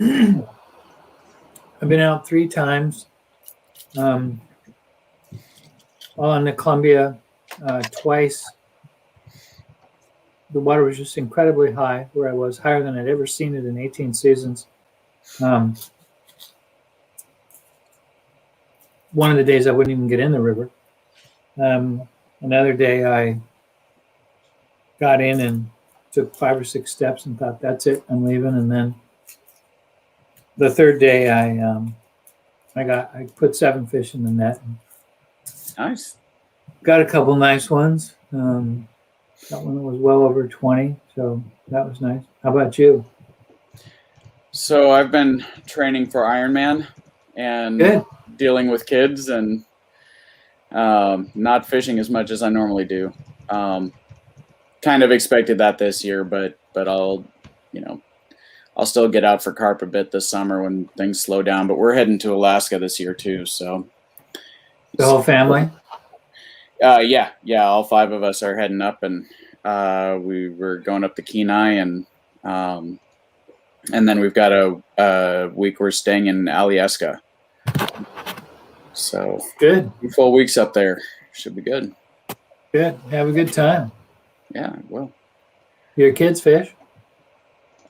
I've been out 3 times. On the Columbia twice. The water was just incredibly high where I was, higher than I'd ever seen it in 18 seasons. One of the days I wouldn't even get in the river. Another day I got in and took 5 or 6 steps and thought, that's it, I'm leaving. And then the third day I put 7 fish in the net. Nice. Got a couple nice ones. Got one that was well over 20, so that was nice. How about you? So I've been training for Ironman and Good. Dealing with kids and not fishing as much as I normally do. Kind of expected that this year, but I'll still get out for carp a bit this summer when things slow down. But we're heading to Alaska this year too, so the whole family. Yeah, all 5 of us are heading up, and we were going up the Kenai, and then we've got a week we're staying in Alyeska. So good. 2 full weeks up there. Should be good. Good. Have a good time. Yeah, well. Your kids fish?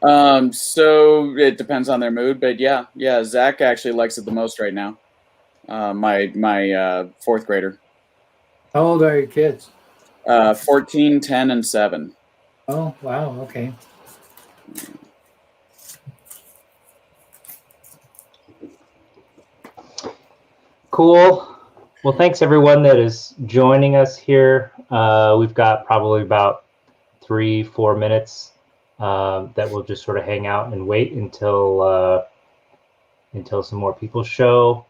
So it depends on their mood, but yeah. Zach actually likes it the most right now. My 4th grader. How old are your kids? 14, 10, and 7. Oh, wow. Okay. Cool. Well, thanks everyone that is joining us here. We've got probably about 3-4 minutes that we'll just sort of hang out and wait until some more people show.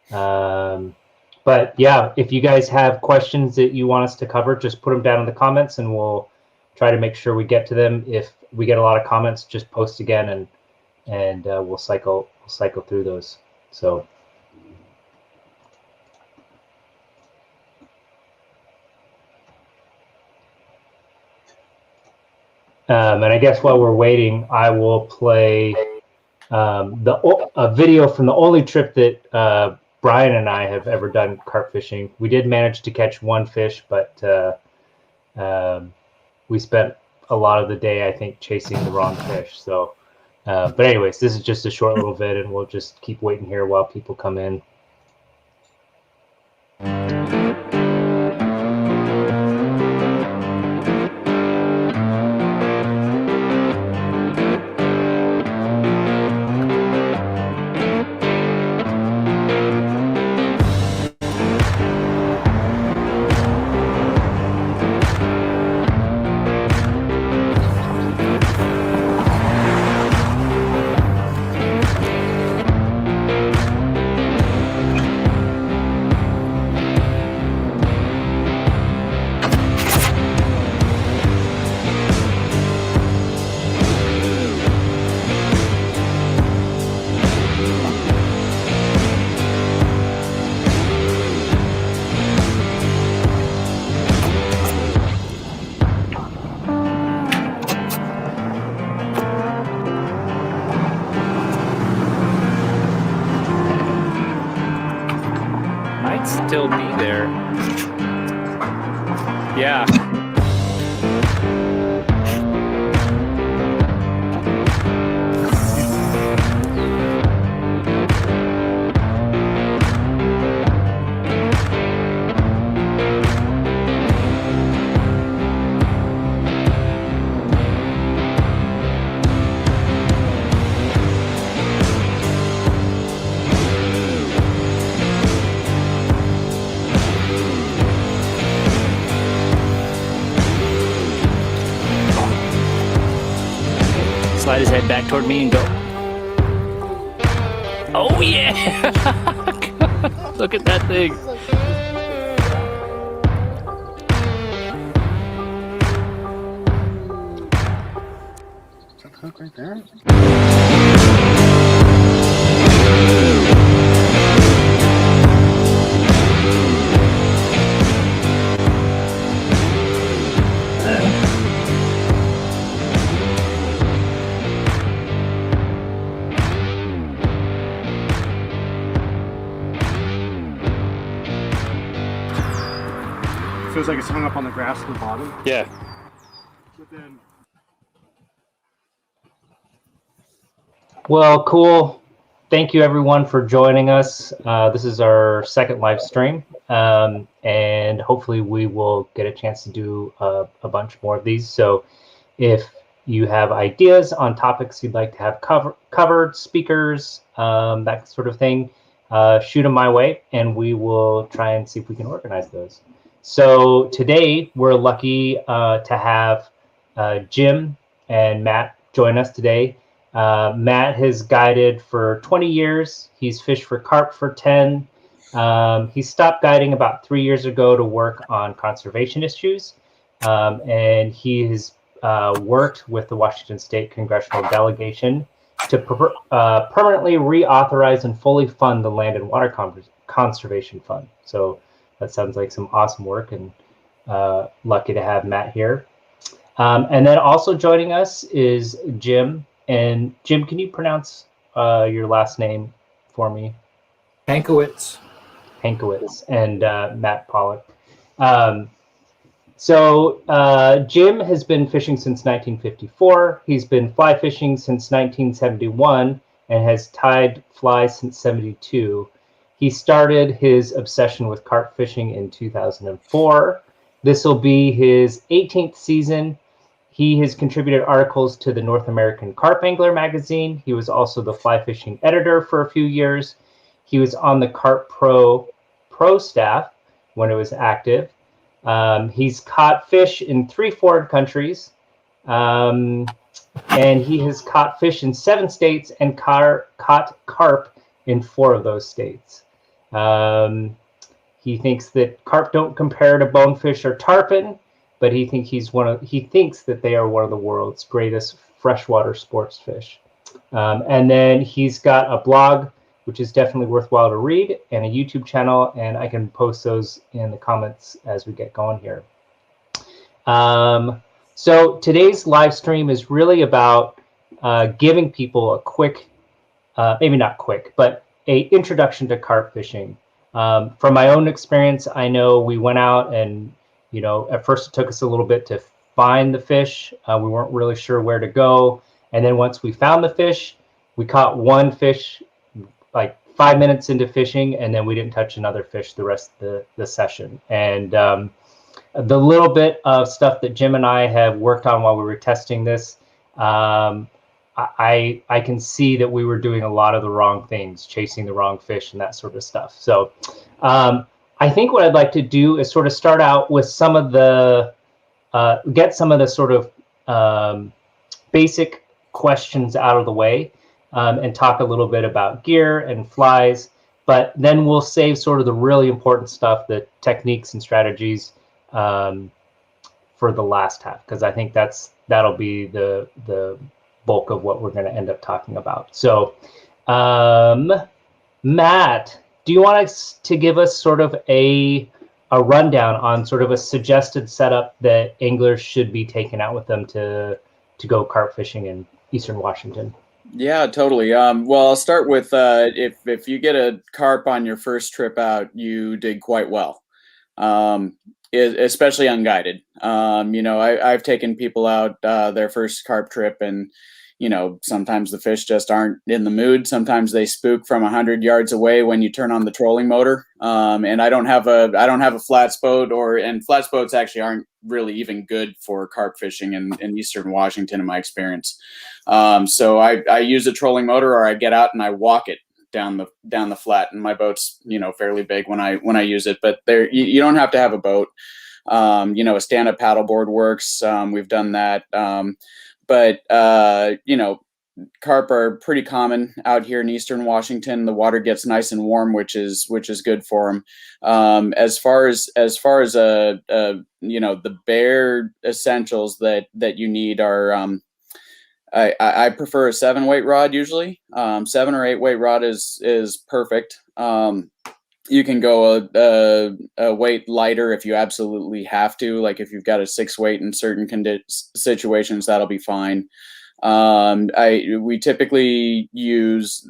But yeah, if you guys have questions that you want us to cover, just put them down in the comments and we'll try to make sure we get to them. If we get a lot of comments, just post again and we'll cycle through those. So. And I guess while we're waiting, I will play a video from the only trip that Brian and I have ever done carp fishing. We did manage to catch 1 fish, but we spent a lot of the day, I think, chasing the wrong fish. So, but anyways, this is just a short little vid, and we'll just keep waiting here while people come in. Still be there. Yeah. Slide his head back toward me and go. Oh yeah! Look at that thing. Is that hook right there? feels like it's hung up on the grass at the bottom. Yeah. But then Well, cool. Thank you everyone for joining us. This is our second live stream, and hopefully we will get a chance to do a bunch more of these. So if you have ideas on topics you'd like to have covered, speakers, that sort of thing, shoot them my way, and we will try and see if we can organize those. So today we're lucky to have Jim and Matt join us today. Matt has guided for 20 years. He's fished for carp for 10. He stopped guiding about 3 years ago to work on conservation issues. And he has worked with the Washington State Congressional Delegation to permanently reauthorize and fully fund the Land and Water Conservation Fund. So that sounds like some awesome work, and lucky to have Matt here. And then also joining us is Jim. And Jim, can you pronounce your last name for me? Pankiewicz. Pankiewicz, and Matt Paluch. So Jim has been fishing since 1954. He's been fly fishing since 1971 and has tied flies since 72. He started his obsession with carp fishing in 2004. This will be his 18th season. He has contributed articles to the North American Carp Angler magazine. He was also the fly fishing editor for a few years. He was on the Carp Pro staff when it was active. He's caught fish in 3 foreign countries. And he has caught fish in 7 states and caught carp in 4 of those states. He thinks that carp don't compare to bonefish or tarpon, but he thinks that they are one of the world's greatest freshwater sports fish. And then he's got a blog, which is definitely worthwhile to read, and a YouTube channel, and I can post those in the comments as we get going here. So today's live stream is really about giving people a quick, maybe not quick, but a introduction to carp fishing. From my own experience, I know we went out and, you know, at first it took us a little bit to find the fish. We weren't really sure where to go. And then once we found the fish, we caught one fish like 5 minutes into fishing, and then we didn't touch another fish the rest of the session. And the little bit of stuff that Jim and I have worked on while we were testing this, I can see that we were doing a lot of the wrong things, chasing the wrong fish and that sort of stuff. So I think what I'd like to do is sort of start out with some of the, get some of the sort of basic questions out of the way, and talk a little bit about gear and flies, but then we'll save sort of the really important stuff, the techniques and strategies, for the last half, because I think that'll be the bulk of what we're going to end up talking about. So Matt, do you want to give us sort of a rundown on sort of a suggested setup that anglers should be taking out with them to go carp fishing in Eastern Washington? Yeah, totally. Well, I'll start with if you get a carp on your first trip out, you did quite well, especially unguided. You know, I've taken people out their first carp trip, and you know, sometimes the fish just aren't in the mood. Sometimes they spook from 100 yards away when you turn on the trolling motor. And I don't have a flats boat, and flats boats actually aren't really even good for carp fishing in Eastern Washington, in my experience. So I use a trolling motor, or I get out and I walk it down the flat, and my boat's, you know, fairly big when I use it, but there, you don't have to have a boat. You know, a stand-up paddleboard works. We've done that. But you know, carp are pretty common out here in Eastern Washington. The water gets nice and warm, which is good for them. As far as you know, the bare essentials that you need are, I prefer a 7-weight rod usually. 7 or 8 weight rod is perfect. You can go a weight lighter if you absolutely have to. Like if you've got a 6 weight in certain situations, that'll be fine. We typically use,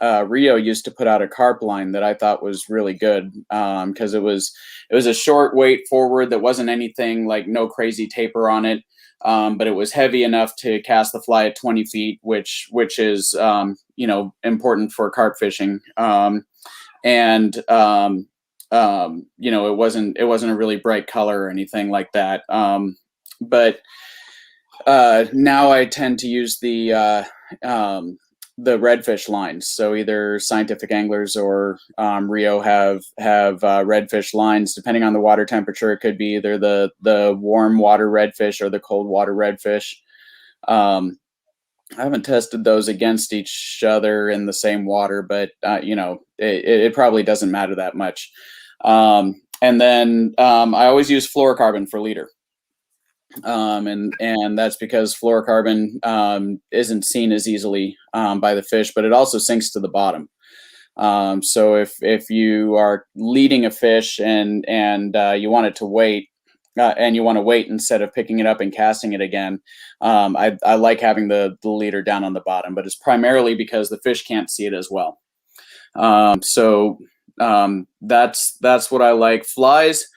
Rio used to put out a carp line that I thought was really good, because it was a short weight forward that wasn't anything like, no crazy taper on it, but it was heavy enough to cast the fly at 20 feet, which is important for carp fishing. And it wasn't a really bright color or anything like that. But now I tend to use the redfish lines. So either Scientific Anglers or Rio have redfish lines. Depending on the water temperature, it could be either the warm water redfish or the cold water redfish. I haven't tested those against each other in the same water, but it probably doesn't matter that much. And then I always use fluorocarbon for leader. And that's because fluorocarbon isn't seen as easily by the fish, but it also sinks to the bottom. So if you are leading a fish and you want it to wait, and you want to wait instead of picking it up and casting it again, I like having the leader down on the bottom, but it's primarily because the fish can't see it as well. So that's what I like. Flies,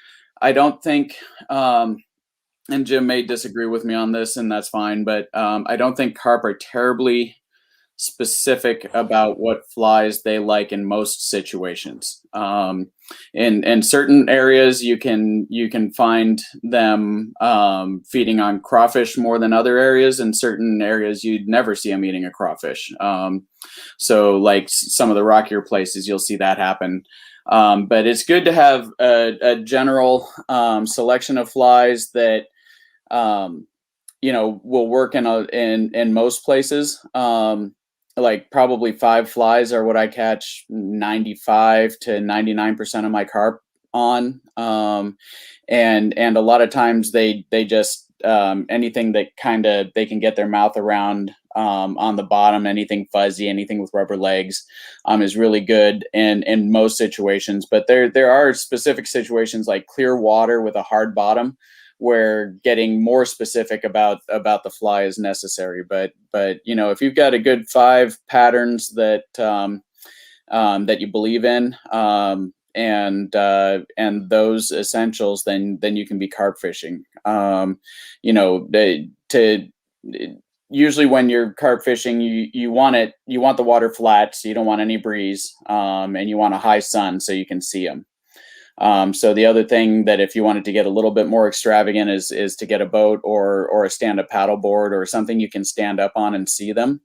I don't think, and Jim may disagree with me on this, and that's fine, but I don't think carp are terribly specific about what flies they like in most situations. In certain areas, you can find them feeding on crawfish more than other areas. In certain areas, you'd never see them eating a crawfish. So like some of the rockier places, you'll see that happen. But it's good to have a general selection of flies that will work in most places. Like probably 5 flies are what I catch 95 to 99% of my carp on. And a lot of times they just anything that they can get their mouth around on the bottom, anything fuzzy, anything with rubber legs is really good in most situations. But there are specific situations like clear water with a hard bottom where getting more specific about the fly is necessary. But if you've got a good 5 patterns that that you believe in, and those essentials, then you can be carp fishing. Usually when you're carp fishing, you want the water flat, so you don't want any breeze, and you want a high sun so you can see them. So the other thing that if you wanted to get a little bit more extravagant is to get a boat or a stand-up paddle board or something you can stand up on and see them.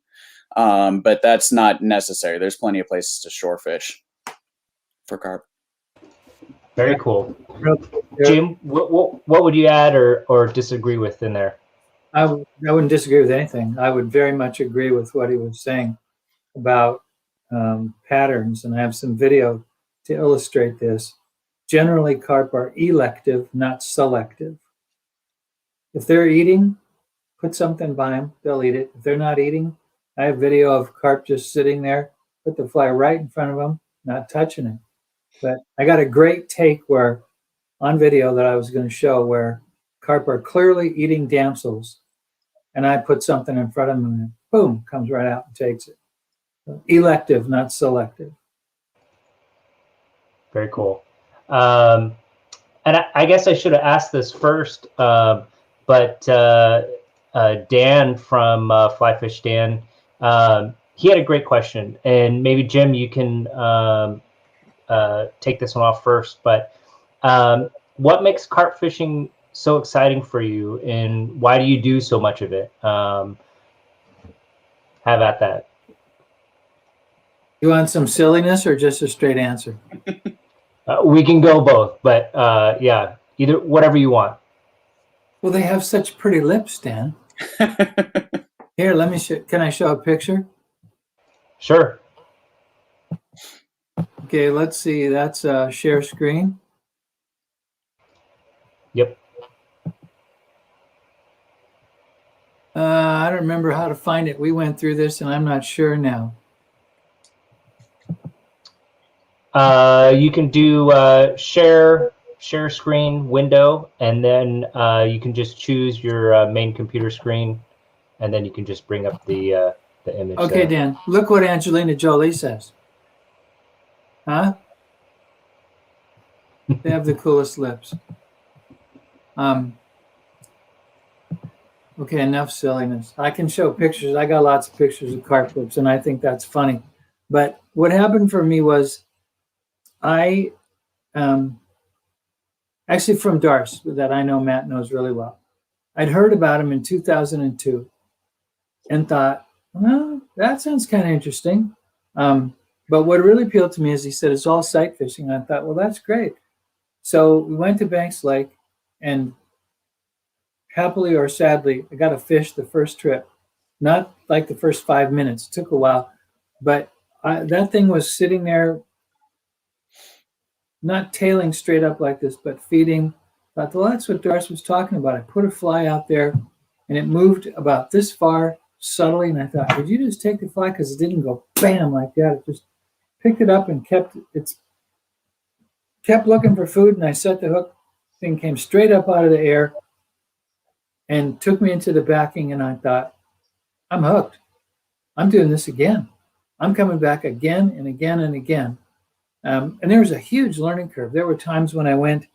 But that's not necessary. There's plenty of places to shore fish for carp. Very cool. Jim, what would you add or disagree with in there? I wouldn't disagree with anything. I would very much agree with what he was saying about patterns, and I have some video to illustrate this. Generally, carp are elective, not selective. If they're eating, put something by them, they'll eat it. If they're not eating, I have video of carp just sitting there, put the fly right in front of them, not touching it. But I got a great take on video that I was going to show where carp are clearly eating damsels, and I put something in front of them and boom, comes right out and takes it. So elective, not selective. Very cool. And I guess I should have asked this first, but Dan from Flyfish Dan, he had a great question, and maybe Jim, you can take this one off first. But what makes carp fishing so exciting for you, and why do you do so much of it? Have at that. You want some silliness or just a straight answer? We can go both, but yeah, either whatever you want. Well, they have such pretty lips, Dan. Here, let me show. Can I show a picture? Sure. Okay, let's see. That's share screen. Yep. I don't remember how to find it. We went through this, and I'm not sure now. You can do share screen window, and then you can just choose your main computer screen, and then you can just bring up the the image. Okay, there. Dan, look what Angelina Jolie says. Huh? They have the coolest lips. Okay, enough silliness. I can show pictures. I got lots of pictures of carp lips, and I think that's funny. But what happened for me was I actually from Darce, that I know Matt knows really well. I'd heard about him in 2002 and thought, well, that sounds kind of interesting. But what really appealed to me is he said it's all sight fishing. I thought, well, that's great. So we went to Banks Lake, and happily or sadly, I got a fish the first trip. Not like the first 5 minutes. It took a while. But that thing was sitting there, not tailing straight up like this, but feeding. I thought, well, that's what Darce was talking about. I put a fly out there, and it moved about this far subtly. And I thought, did you just take the fly? Because it didn't go bam like that. It just picked it up and kept looking for food. And I set the hook. Thing came straight up out of the air and took me into the backing. And I thought, I'm hooked. I'm doing this again. I'm coming back again and again and again. And there was a huge learning curve. There were times when I went,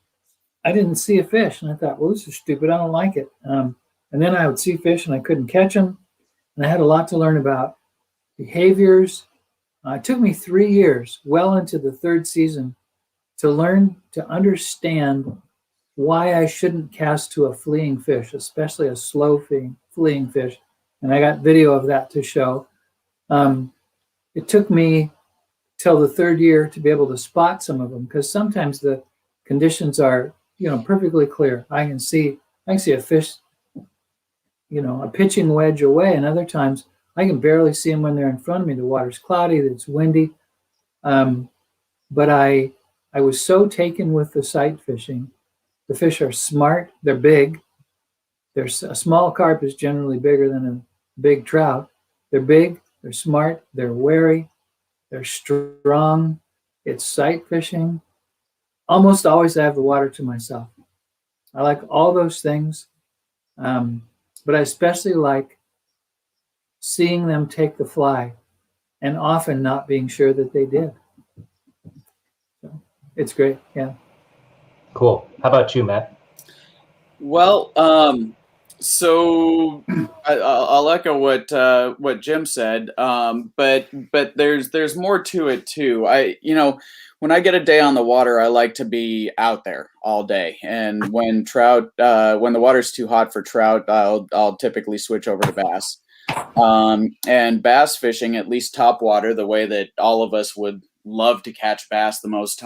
I didn't see a fish. And I thought, well, this is stupid. I don't like it. And then I would see fish and I couldn't catch them. And I had a lot to learn about behaviors. It took me 3 years, well into the third season, to learn to understand why I shouldn't cast to a fleeing fish, especially a slow fleeing fish. And I got video of that to show. It took me till the third year to be able to spot some of them, because sometimes the conditions are, perfectly clear. I can see a fish, a pitching wedge away, and other times I can barely see them when they're in front of me. The water's cloudy, it's windy. But I was so taken with the sight fishing. The fish are smart. They're big. A small carp is generally bigger than a big trout. They're big. They're smart. They're wary. They're strong. It's sight fishing. Almost always I have the water to myself. I like all those things. But I especially like seeing them take the fly and often not being sure that they did. So it's great. Yeah. Cool. How about you, Matt? Well, so I'll echo what Jim said, but there's more to it too. When I get a day on the water, I like to be out there all day. And when the water's too hot for trout, I'll typically switch over to bass. And bass fishing, at least top water, the way that all of us would love to catch bass the most,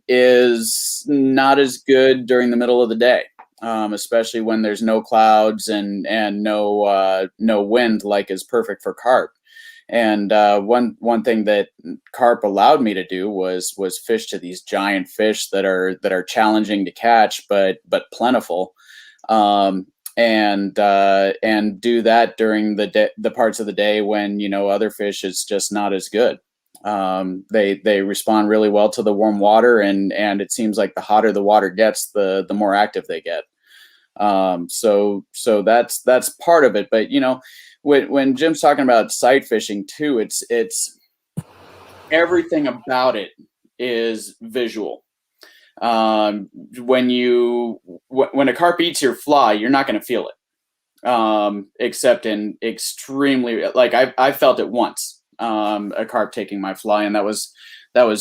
is not as good during the middle of the day, especially when there's no clouds and no wind, like is perfect for carp. And one thing that carp allowed me to do was fish to these giant fish that are challenging to catch, but plentiful, and do that during the parts of the day when other fish is just not as good. They respond really well to the warm water, and it seems like the hotter the water gets, the more active they get. So that's part of it. But when Jim's talking about sight fishing too, it's everything about it is visual. When a carp eats your fly, you're not going to feel it, except in extremely, like I felt it once. A carp taking my fly, and that was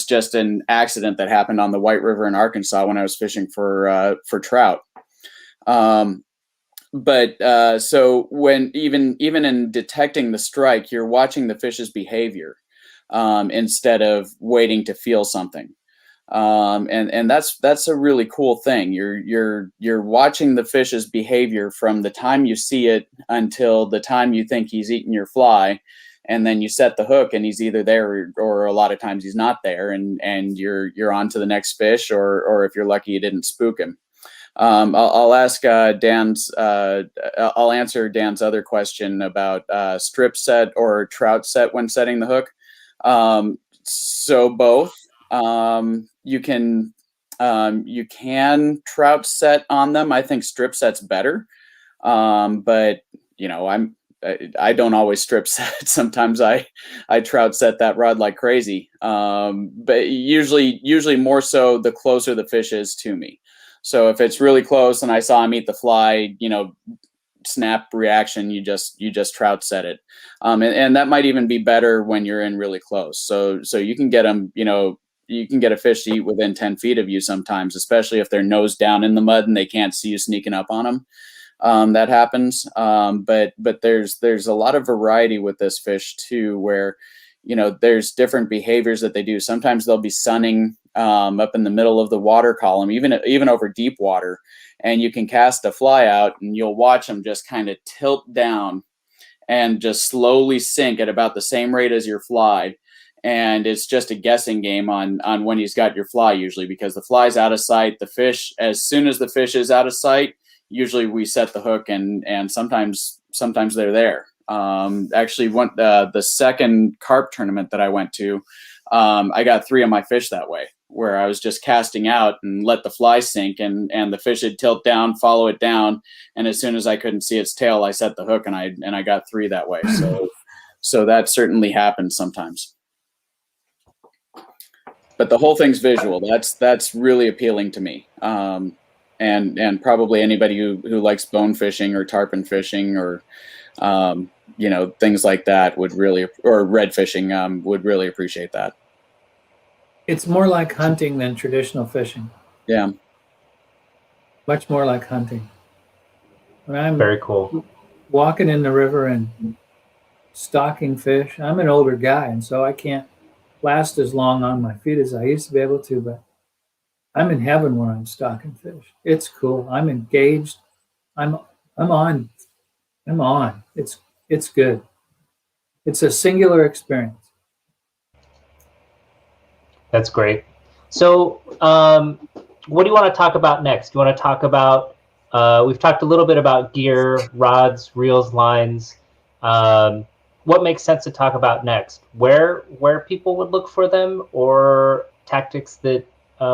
just an accident that happened on the White River in Arkansas when I was fishing for trout. So when even in detecting the strike, you're watching the fish's behavior instead of waiting to feel something. And that's a really cool thing. You're watching the fish's behavior from the time you see it until the time you think he's eating your fly. And then you set the hook and he's either there or a lot of times he's not there, and you're on to the next fish, or if you're lucky you didn't spook him. I'll ask Dan's. I'll answer Dan's other question about strip set or trout set when setting the hook. So both. You can trout set on them. I think strip set's better, but I don't always strip set. Sometimes I trout set that rod like crazy. But usually more so the closer the fish is to me. So if it's really close and I saw him eat the fly, snap reaction, you just trout set it. And that might even be better when you're in really close. So you can get them, you can get a fish to eat within 10 feet of you sometimes, especially if they're nose down in the mud and they can't see you sneaking up on them. That happens. But there's a lot of variety with this fish too, where, there's different behaviors that they do. Sometimes they'll be sunning up in the middle of the water column, even over deep water, and you can cast a fly out and you'll watch them just kind of tilt down and just slowly sink at about the same rate as your fly. And it's just a guessing game on when he's got your fly, usually, because the fly's out of sight. The fish, as soon as the fish is out of sight, usually we set the hook, and sometimes they're there. Actually, the second carp tournament that I went to, I got 3 of my fish that way, where I was just casting out and let the fly sink, and the fish would tilt down, follow it down, and as soon as I couldn't see its tail, I set the hook, and I got 3 that way. So that certainly happens sometimes. But the whole thing's visual. That's really appealing to me. And probably anybody who likes bone fishing or tarpon fishing or things like that or red fishing would really appreciate that. It's more like hunting than traditional fishing. Yeah. Much more like hunting. When I'm Very cool. walking in the river and stalking fish, I'm an older guy, and so I can't last as long on my feet as I used to be able to, but I'm in heaven when I'm stalking fish. It's cool. I'm engaged. I'm on. It's good. It's a singular experience. That's great. So what do you want to talk about next? Do you want to talk about, we've talked a little bit about gear, rods, reels, lines. What makes sense to talk about next? Where people would look for them, or tactics that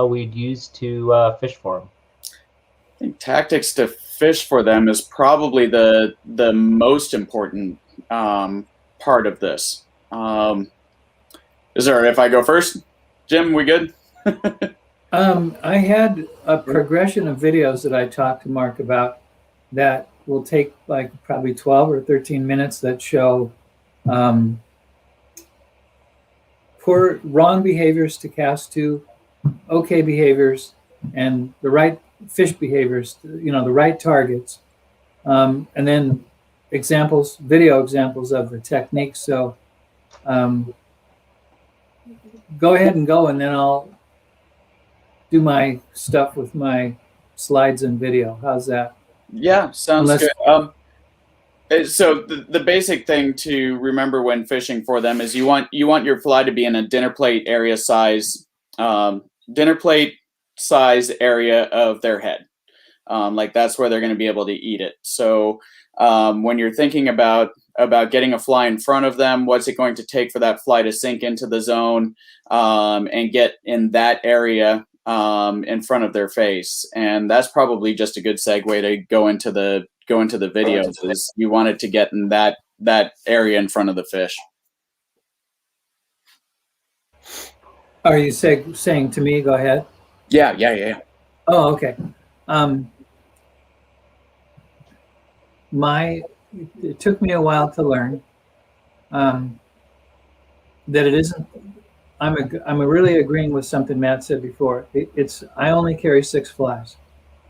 we'd use to fish for them? I think tactics to fish for them is probably the most important part of this. If I go first, Jim, we good? I had a progression of videos that I talked to Mark about that will take like probably 12 or 13 minutes that show wrong behaviors to cast to, okay behaviors, and the right fish behaviors, the right targets, and then video examples of the techniques. So go ahead and go, and then I'll do my stuff with my slides and video. How's that? Yeah, sounds good. So the basic thing to remember when fishing for them is you want your fly to be in a dinner plate size area of their head. Like that's where they're going to be able to eat it. So when you're thinking about getting a fly in front of them, what's it going to take for that fly to sink into the zone and get in that area in front of their face? And that's probably just a good segue to go into the video, because you want it to get in that area in front of the fish. Are you saying to me, go ahead? Yeah. Oh, okay. It took me a while to learn that it isn't. I'm really agreeing with something Matt said before. I only carry 6 flies,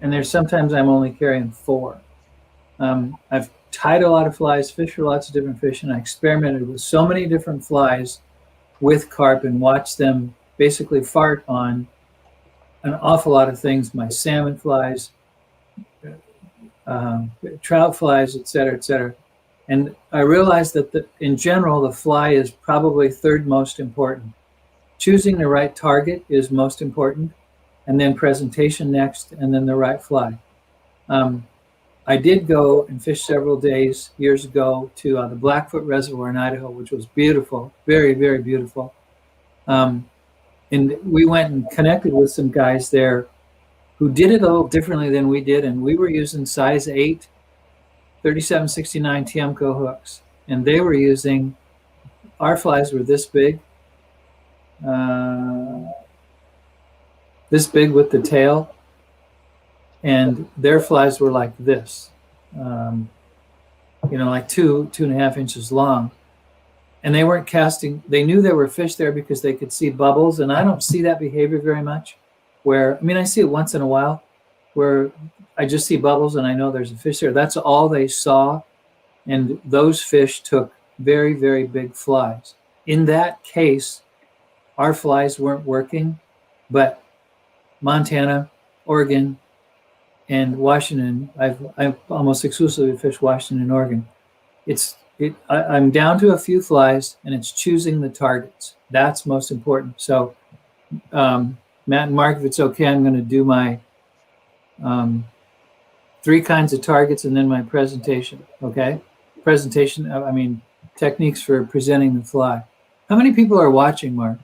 and there's sometimes I'm only carrying 4. I've tied a lot of flies, fished for lots of different fish, and I experimented with so many different flies with carp and watched them basically fart on an awful lot of things: my salmon flies, trout flies, et cetera. And I realized that in general, the fly is probably third most important. Choosing the right target is most important, and then presentation next, and then the right fly. I did go and fish several days years ago to the Blackfoot Reservoir in Idaho, which was beautiful, very, very beautiful. And we went and connected with some guys there who did it a little differently than we did, and we were using size 8 3769 Tiemco hooks, and they were using, our flies were this big with the tail, and their flies were like this, like 2.5 inches long. And they weren't casting, they knew there were fish there because they could see bubbles. And I don't see that behavior very much I see it once in a while where I just see bubbles and I know there's a fish there. That's all they saw. And those fish took very, very big flies. In that case, our flies weren't working, but Montana, Oregon, and Washington, I've almost exclusively fished Washington and Oregon. I'm down to a few flies, and it's choosing the targets. That's most important. So, Matt and Mark, if it's okay, I'm going to do my 3 kinds of targets and then my presentation. Okay, techniques for presenting the fly. How many people are watching, Mark?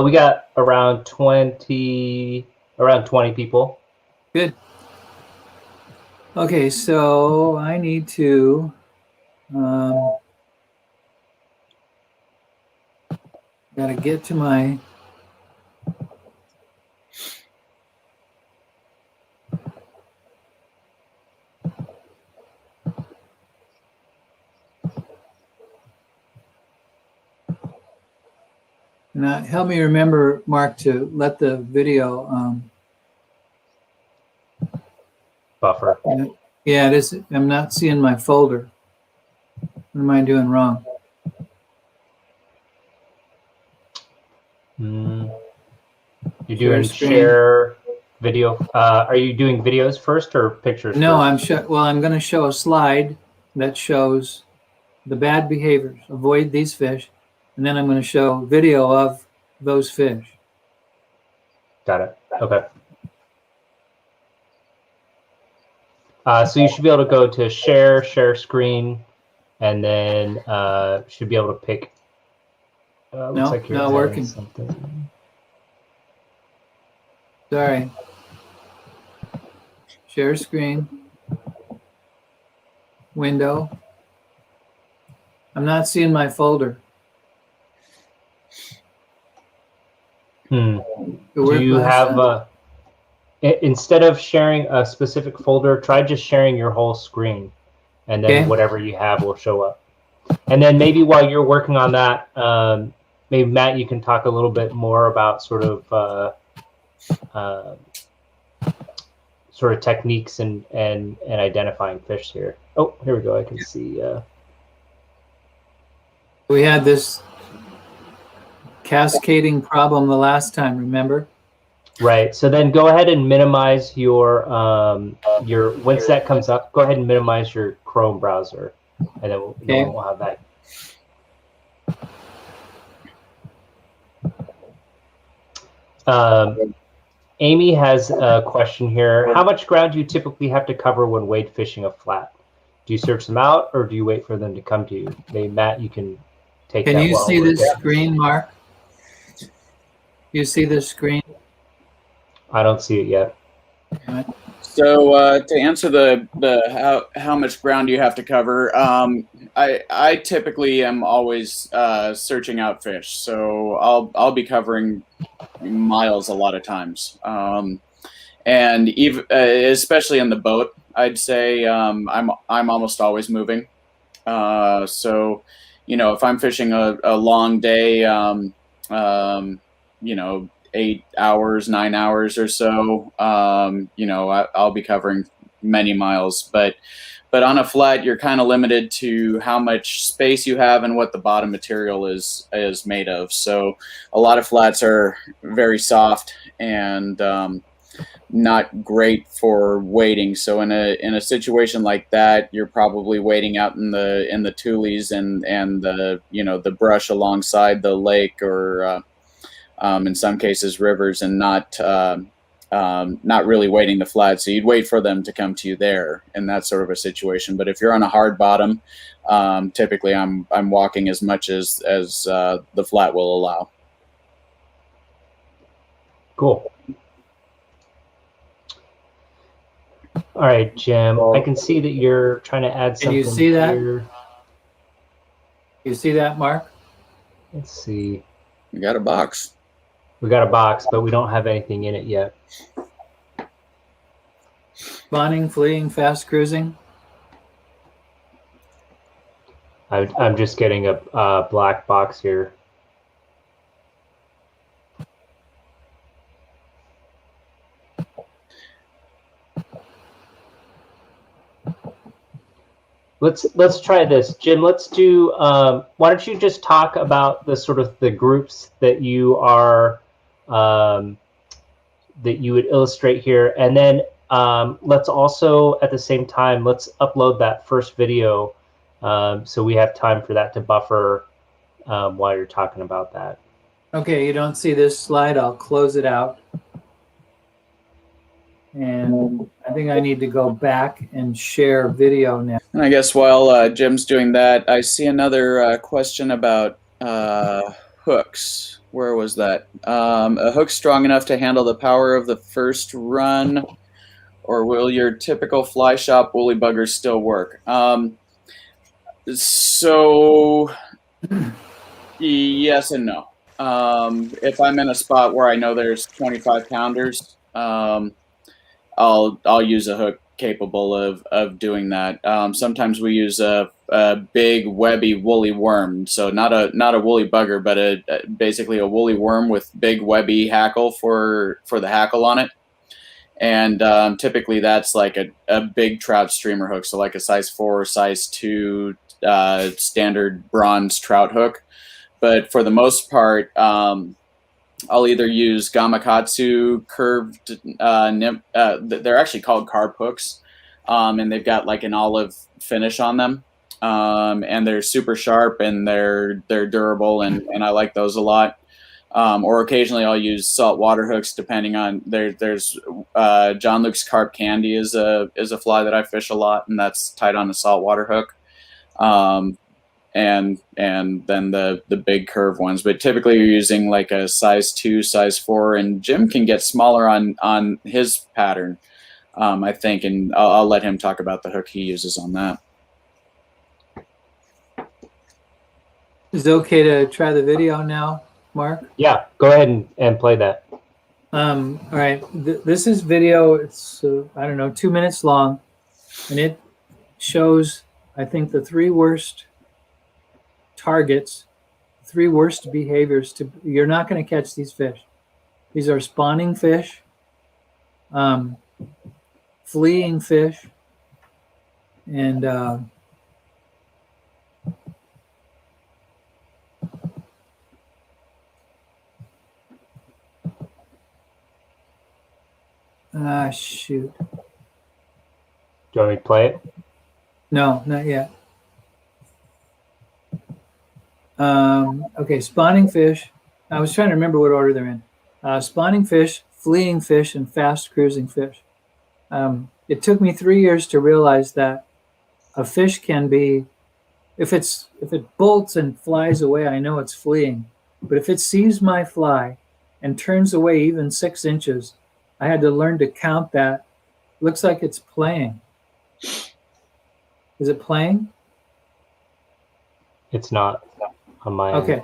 We got around 20 people. Good. Okay, so I need to gotta get to my now help me remember, Mark, to let the video Buffer. yeah, it is. I'm not seeing my folder. What am I doing wrong? You're doing share video. Are you doing videos first or pictures? No, first? I'm going to show a slide that shows the bad behaviors. Avoid these fish, and then I'm going to show video of those fish. Got it. Okay. So you should be able to go to share screen, and then should be able to pick. Looks like you're not working. Something. Sorry. Share screen. Window. I'm not seeing my folder. Do you have instead of sharing a specific folder, try just sharing your whole screen, and then whatever you have will show up. And then maybe while you're working on that, maybe Matt, you can talk a little bit more about sort of techniques and identifying fish here. Oh, here we go. I can see. We had this cascading problem the last time, remember? Right. So then go ahead and minimize your once that comes up, go ahead and minimize your Chrome browser, and then we'll have that. Amy has a question here. How much ground do you typically have to cover when wade fishing a flat? Do you search them out, or do you wait for them to come to you? Maybe Matt, you can take that. Can you see this screen, Mark? You see this screen? I don't see it yet. So to answer the how much ground you have to cover, I typically am always searching out fish. So I'll be covering miles a lot of times, and even especially in the boat, I'd say I'm almost always moving. So if I'm fishing a long day, 8 hours, 9 hours or so, I'll be covering many miles, but on a flat, you're kind of limited to how much space you have and what the bottom material is made of. So a lot of flats are very soft and not great for wading. So in a situation like that, you're probably wading out in the tules and the brush alongside the lake or in some cases rivers, and not really waiting the flat. So you'd wait for them to come to you there in that sort of a situation. But if you're on a hard bottom, typically I'm walking as much as the flat will allow. Cool. All right, Jim. I can see that you're trying to add Can something you see that? here. You see that, Mark? Let's see. We got a box. We got a box, but we don't have anything in it yet. Spawning, fleeing, fast cruising. I'm just getting a black box here. Let's try this, Jim. Let's do. Why don't you just talk about the sort of the groups that you are that you would illustrate here, and then let's also at the same time let's upload that first video so we have time for that to buffer while you're talking about that. Okay, you don't see this slide. I'll close it out. And I think I need to go back and share video now. And I guess while Jim's doing that, I see another question about hooks. Where was that? A hook strong enough to handle the power of the first run, or will your typical fly shop woolly buggers still work? So yes and no. If I'm in a spot where I know there's 25 pounders, I'll use a hook capable of doing that. Sometimes we use a big webby woolly worm, so not a woolly bugger, but basically a woolly worm with big webby hackle for the hackle on it. And typically that's like a big trout streamer hook, so like a size 4, size 2 standard bronze trout hook. But for the most part, I'll either use Gamakatsu curved nymph. They're actually called Carp hooks, and they've got like an olive finish on them, and they're super sharp and they're durable, and I like those a lot. Or occasionally I'll use saltwater hooks, depending on there's John Luke's Carp Candy is a fly that I fish a lot, and that's tied on a saltwater hook. And then the big curve ones, but typically you're using like a size 2, size 4, and Jim can get smaller on his pattern, I think, and I'll let him talk about the hook he uses on that. Is it okay to try the video now, Mark? Yeah, go ahead and play that. All right, this is video. It's I don't know, 2 minutes long, and it shows, I think, the 3 worst targets, 3 worst behaviors. You're not going to catch these fish. These are spawning fish, fleeing fish, and shoot. Do you want me to play it? No, not yet. Okay, spawning fish. I was trying to remember what order they're in. Spawning fish, fleeing fish, and fast cruising fish. It took me 3 years to realize that a fish can be, if it bolts and flies away, I know it's fleeing. But if it sees my fly and turns away even 6 inches, I had to learn to count that. Looks like it's playing. Is it playing? It's not on my Okay.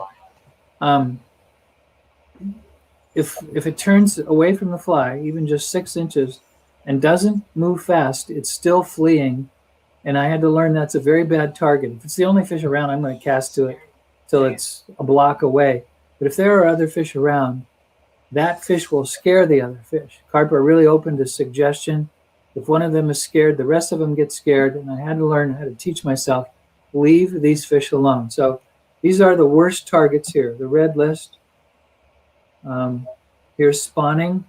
end. If it turns away from the fly, even just 6 inches, and doesn't move fast, it's still fleeing. And I had to learn that's a very bad target. If it's the only fish around, I'm going to cast to it till it's a block away. But if there are other fish around, that fish will scare the other fish. Carp are really open to suggestion. If one of them is scared, the rest of them get scared. And I had to learn how to teach myself, leave these fish alone. So these are the worst targets here, the red list. Here's spawning,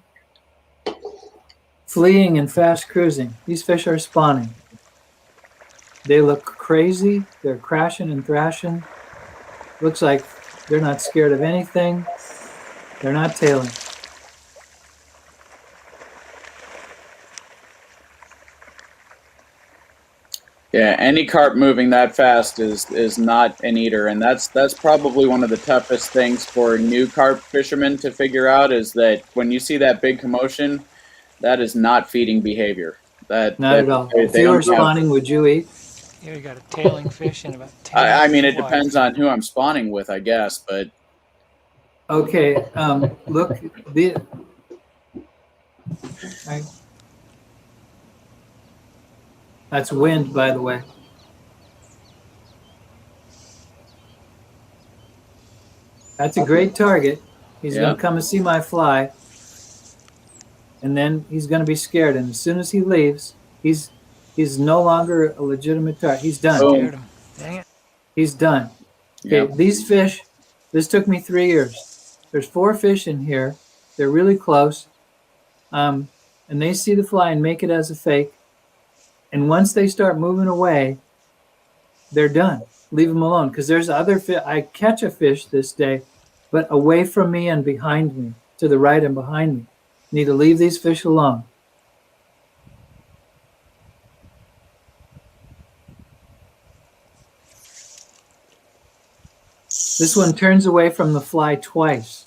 fleeing, and fast cruising. These fish are spawning. They look crazy. They're crashing and thrashing. Looks like they're not scared of anything. They're not tailing. Yeah, any carp moving that fast is not an eater, and that's probably one of the toughest things for new carp fishermen to figure out, is that when you see that big commotion, that is not feeding behavior. That Not at all. they If you were don't have- spawning, would you eat? Here we got a tailing fish and about 10 I mean, it feet wide. depends on who I'm spawning with, I guess. But Okay, look, that's wind, by the way. That's a great target. He's Yeah. going to come and see my fly, and then he's going to be scared. And as soon as he leaves, he's no longer a legitimate target. He's done. Oh. Scared him. Dang it. He's done. Okay, yeah, these fish, this took me 3 years. There's 4 fish in here. They're really close. And they see the fly and make it as a fake. And once they start moving away, they're done. Leave them alone. Because there's other fish. I catch a fish this day, but away from me and behind me, to the right and behind me. Need to leave these fish alone. This one turns away from the fly twice.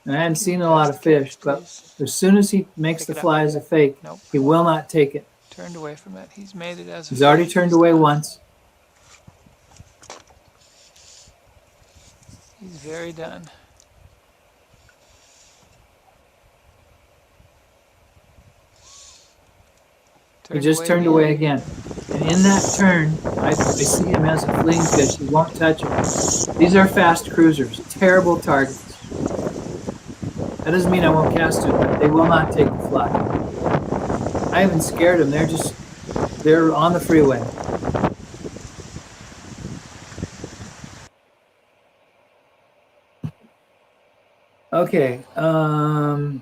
And I hadn't seen a lot of fish, but as soon as he makes the fly as a fake, Nope. he will not take it. Turned away from it. He's made it as a He's already fish. turned away once. He's very done. He just turned away again. And in that turn, I see him as a fleeing fish. He won't touch it. These are fast cruisers, terrible targets. That doesn't mean I won't cast it, but they will not take the fly. I haven't scared them. They're on the freeway. Okay. that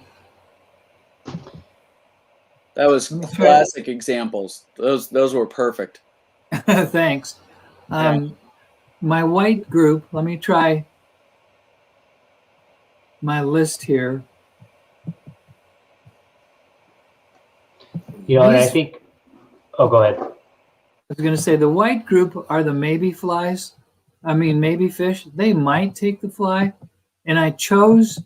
was Let me try classic examples. Those were perfect. Thanks. My white group, let me try my list here. You know, and I These- think. Oh, go ahead. I was going to say the white group are the maybe flies. I mean, maybe fish. They might take the fly. And I chose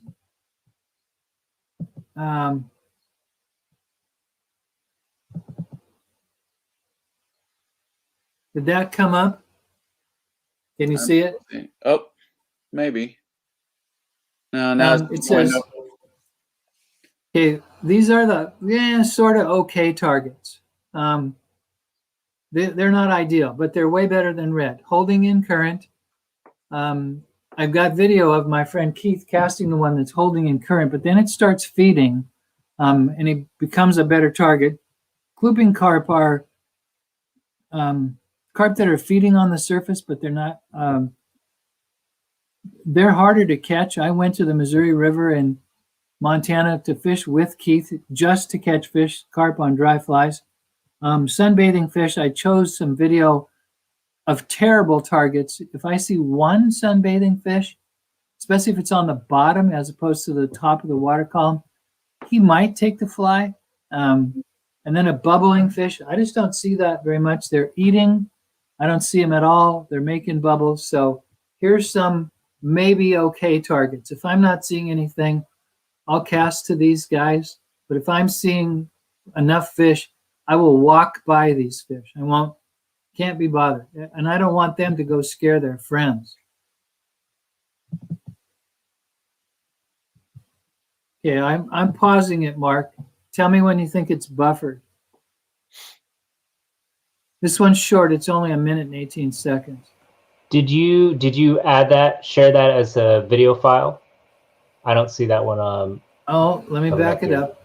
did that come up? Can you see it? Oh, maybe. No, now It it's going says, up. okay, these are the sort of okay targets. They're not ideal, but they're way better than red. Holding in current. I've got video of my friend Keith casting the one that's holding in current, but then it starts feeding, and it becomes a better target. Glooping carp are carp that are feeding on the surface, but they're not. They're harder to catch. I went to the Missouri River in Montana to fish with Keith just to catch fish, carp on dry flies. Sunbathing fish, I chose some video of terrible targets. If I see one sunbathing fish, especially if it's on the bottom as opposed to the top of the water column, he might take the fly. And then a bubbling fish, I just don't see that very much. They're eating. I don't see them at all. They're making bubbles. So here's some maybe okay targets. If I'm not seeing anything, I'll cast to these guys. But if I'm seeing enough fish, I will walk by these fish. Can't be bothered. And I don't want them to go scare their friends. Okay, I'm pausing it, Mark. Tell me when you think it's buffered. This one's short. It's only 1 minute and 18 seconds. Did you add that? Share that as a video file? I don't see that one. Oh, let me Coming back up it here. up.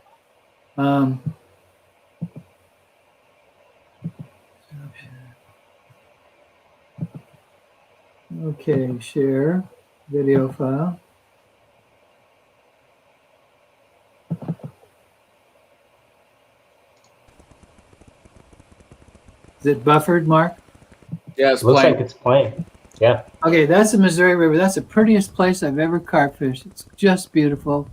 Okay, share video file. Is it buffered, Mark? Yeah, it's Looks playing. like it's playing. Yeah. Okay, that's the Missouri River. That's the prettiest place I've ever carp fished. It's just beautiful.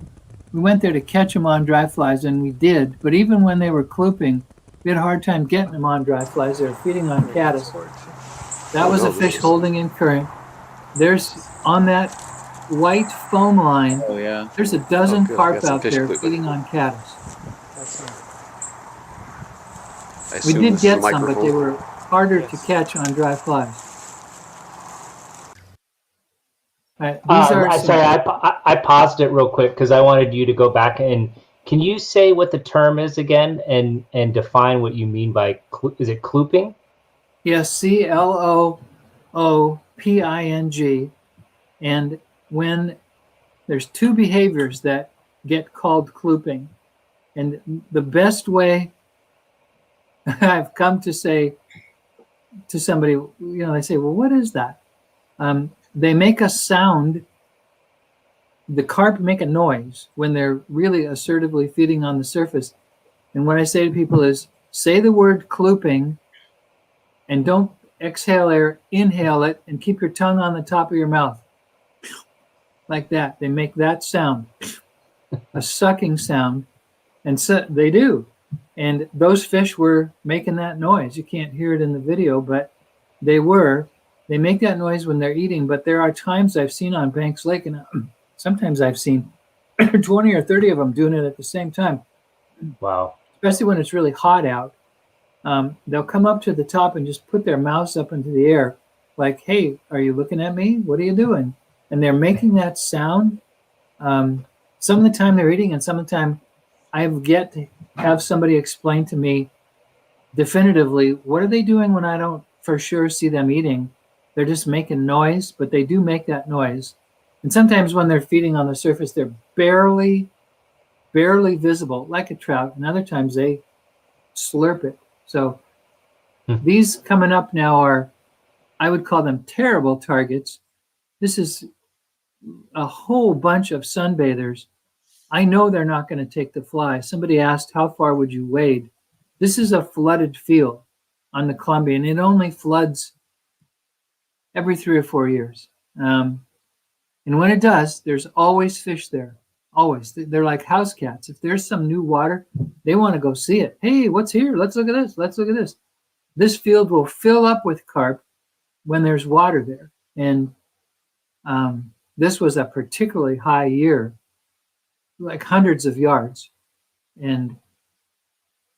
We went there to catch them on dry flies, and we did. But even when they were clooping, we had a hard time getting them on dry flies. They were feeding on caddis. That was a fish holding in current. There's on that white foam line, Oh yeah. there's a dozen Oh, good. carp Got some out fish there quickly. feeding on caddis. That's I We assume did this is a get some, but they microphone. were harder to catch on dry flies. These are I'm some, sorry, I paused it real quick because I wanted you to go back and can you say what the term is again and define what you mean by is it clooping? yes, Clooping. And when there's two behaviors that get called clooping, and the best way I've come to say to somebody, they say, well, what is that? They make a sound. The carp make a noise when they're really assertively feeding on the surface. And what I say to people is, say the word clooping and don't exhale air, inhale it, and keep your tongue on the top of your mouth. Like that. They make that sound, a sucking sound. And so they do. And those fish were making that noise. You can't hear it in the video, but they were. They make that noise when they're eating, but there are times I've seen on Banks Lake, and sometimes I've seen 20 or 30 of them doing it at the same time. Wow. Especially when it's really hot out. They'll come up to the top and just put their mouths up into the air like, hey, are you looking at me? What are you doing? And they're making that sound. Some of the time they're eating, and some of the time I've yet to have somebody explain to me definitively, what are they doing when I don't for sure see them eating? They're just making noise, but they do make that noise. And sometimes when they're feeding on the surface, they're barely visible, like a trout. And other times they slurp it. So these coming up now are, I would call them terrible targets. This is a whole bunch of sunbathers. I know they're not going to take the fly. Somebody asked, how far would you wade? This is a flooded field on the Columbia, and it only floods every 3 or 4 years. And when it does, there's always fish there. Always. They're like house cats. If there's some new water, they want to go see it. Hey, what's here? Let's look at this. Let's look at this. This field will fill up with carp when there's water there. And this was a particularly high year, like hundreds of yards.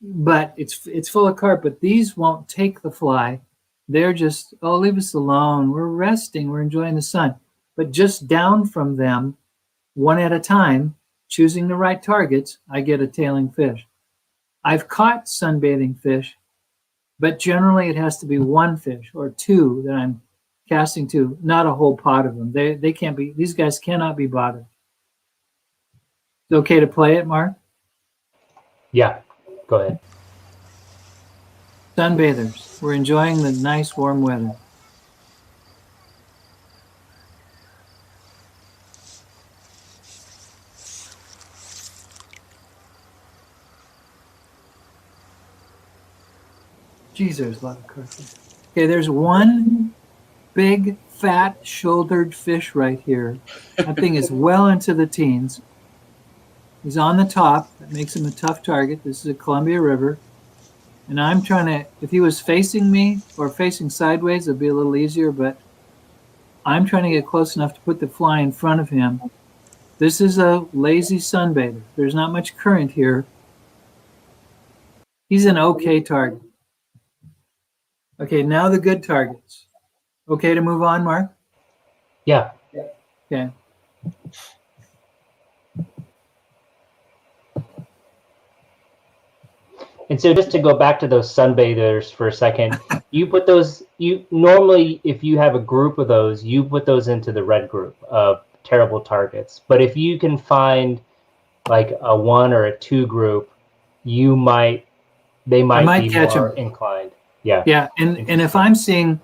But it's full of carp, but these won't take the fly. They're just, oh, leave us alone. We're resting. We're enjoying the sun. But just down from them, one at a time, choosing the right targets, I get a tailing fish. I've caught sunbathing fish, but generally it has to be one fish or two that I'm casting to, not a whole pot of them. They can't be, these guys cannot be bothered. It's okay to play it, Mark? Yeah, go ahead. Sunbathers. We're enjoying the nice warm weather. Geez, there's a lot of carp. Okay, there's one big, fat, shouldered fish right here. That thing is well into the teens. He's on the top. That makes him a tough target. This is a Columbia River. And I'm trying to, if he was facing me or facing sideways, it'd be a little easier, but I'm trying to get close enough to put the fly in front of him. This is a lazy sunbather. There's not much current here. He's an okay target. Okay, now the good targets. Okay to move on, Mark? Yeah. Okay. And so just to go back to those sunbathers for a second, you put those, you normally, if you have a group of those, you put those into the red group of terrible targets. But if you can find like a 1 or a 2 group, they might be more inclined. Yeah. Yeah. And if I'm seeing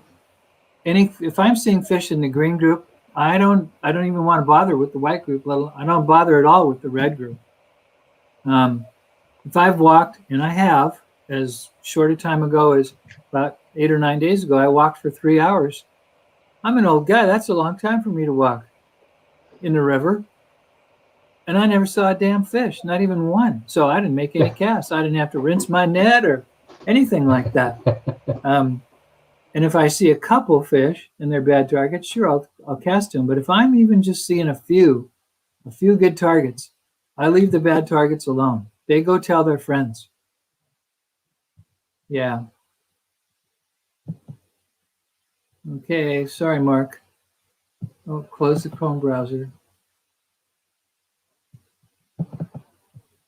fish in the green group, I don't even want to bother with the white group. I don't bother at all with the red group. If I've walked, and I have, as short a time ago as about 8 or 9 days ago, I walked for 3 hours. I'm an old guy. That's a long time for me to walk in the river. And I never saw a damn fish, not even one. So I didn't make any casts. I didn't have to rinse my net or anything like that. And if I see a couple fish and they're bad targets, sure, I'll cast them. But if I'm even just seeing a few good targets, I leave the bad targets alone. They go tell their friends. Yeah. Okay, sorry, Mark. Oh, close the Chrome browser.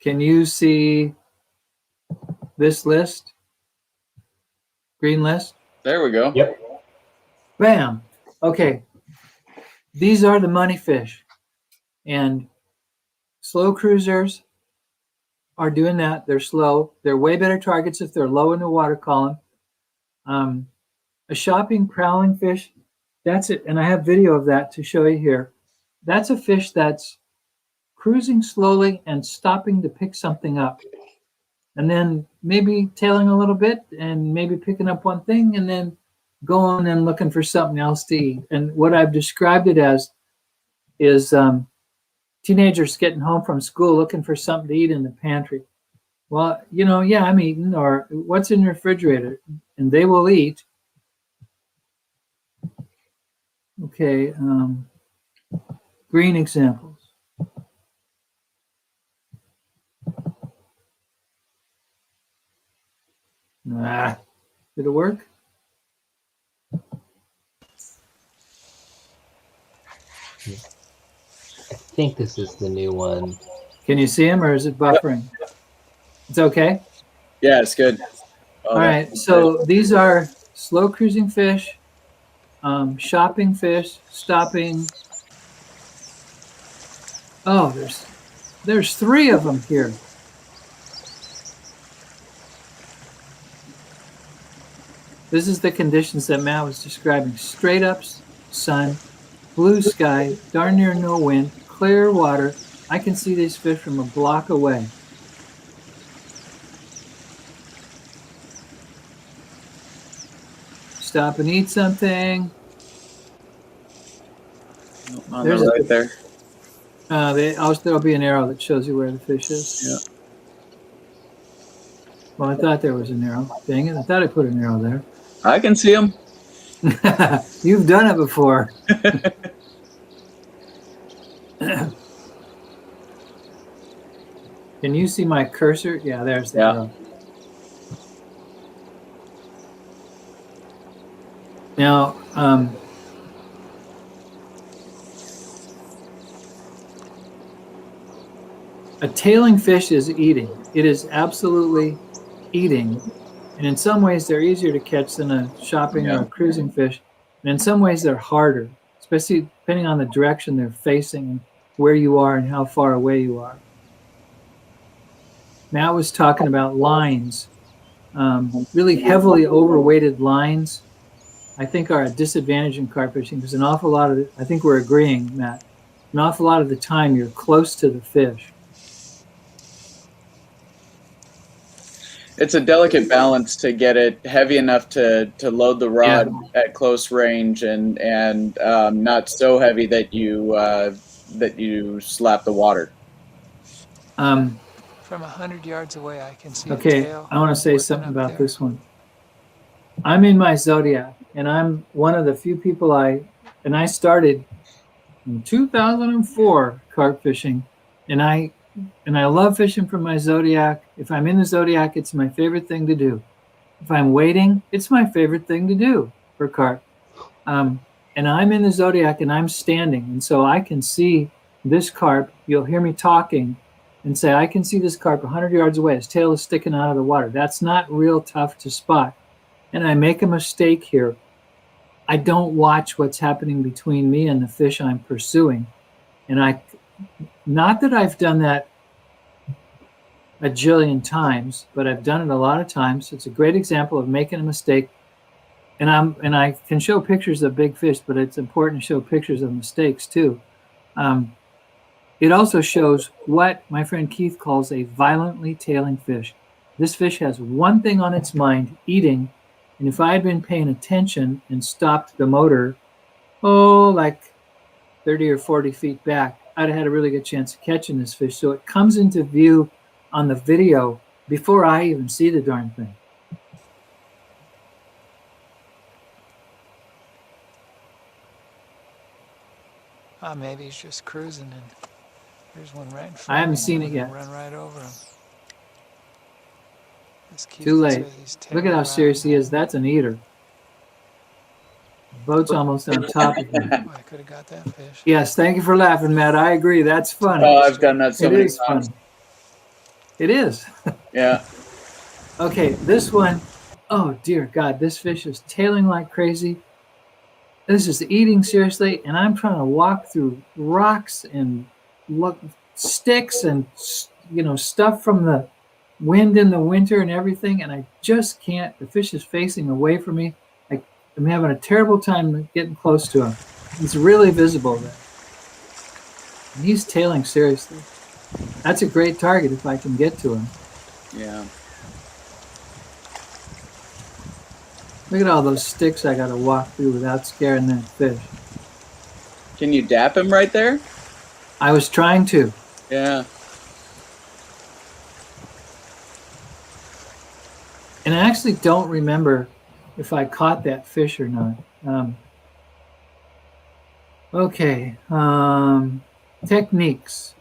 Can you see this list? Green list? There we go. Yep. Bam. Okay. These are the money fish. And slow cruisers are doing that. They're slow. They're way better targets if they're low in the water column. A shopping prowling fish, that's it. And I have video of that to show you here. That's a fish that's cruising slowly and stopping to pick something up. And then maybe tailing a little bit and maybe picking up one thing and then going and looking for something else to eat. And what I've described it as is teenagers getting home from school looking for something to eat in the pantry. Well, yeah, I'm eating, or what's in the refrigerator? And they will eat. Okay, green examples. Did it work? I think this is the new one. Can you see him, or is it buffering? It's okay? Yeah, it's good. All right, so these are slow cruising fish, shopping fish, stopping. Oh, there's 3 of them here. This is the conditions that Matt was describing. Straight up sun, blue sky, darn near no wind, clear water. I can see these fish from a block away. Stop and eat something. On There's the right there. There'll be an arrow that shows you where the fish is. Yeah. Well, I thought there was an arrow. Dang it, I thought I put an arrow there. I can see them. You've done it before. Can you see my cursor? Yeah, there's the arrow. Now, a tailing fish is eating. It is absolutely eating. And in some ways, they're easier to catch than a shopping or a cruising fish. And in some ways, they're harder, especially depending on the direction they're facing and where you are and how far away you are. Matt was talking about lines. Really heavily overweighted lines, I think, are a disadvantage in carp fishing because an awful lot of it, I think we're agreeing, Matt, an awful lot of the time you're close to the fish. It's a delicate balance to get it heavy enough to load the rod at close range and not so heavy that you slap the water. From 100 yards away, I can see. Okay, a tail I want to say whipping something up about there. this one. I'm in my Zodiac, and I'm one of the few people I started in 2004 carp fishing, and I love fishing from my Zodiac. If I'm in the Zodiac, it's my favorite thing to do. If I'm waiting, it's my favorite thing to do for carp. And I'm in the Zodiac and I'm standing, and so I can see this carp. You'll hear me talking and say, I can see this carp 100 yards away. His tail is sticking out of the water. That's not real tough to spot. And I make a mistake here. I don't watch what's happening between me and the fish I'm pursuing. And not that I've done that a jillion times, but I've done it a lot of times. It's a great example of making a mistake. And I can show pictures of big fish, but it's important to show pictures of mistakes too. It also shows what my friend Keith calls a violently tailing fish. This fish has one thing on its mind, eating. And if I had been paying attention and stopped the motor, like 30 or 40 feet back, I'd have had a really good chance of catching this fish. So it comes into view on the video before I even see the darn thing. Maybe he's just cruising and there's one right in front. I haven't of him. seen it yet. Run right over him. This keeps Too it late. so he's Look at how tailing serious he around. is. That's an eater. Boat's almost on top of him. Oh, I could have got that fish. Yes, thank you for laughing, Matt. I agree. That's funny. Oh, I've done that so It many is times. funny. It is. Yeah. Okay, this one, oh dear God, this fish is tailing like crazy. This is eating seriously, and I'm trying to walk through rocks and look sticks and stuff from the wind in the winter and everything, and I just can't. The fish is facing away from me. I'm having a terrible time getting close to him. He's really visible there. And he's tailing seriously. That's a great target if I can get to him. Yeah. Look at all those sticks I got to walk through without scaring that fish. Can you dap him right there? I was trying to. Yeah. And I actually don't remember if I caught that fish or not. Okay. Techniques.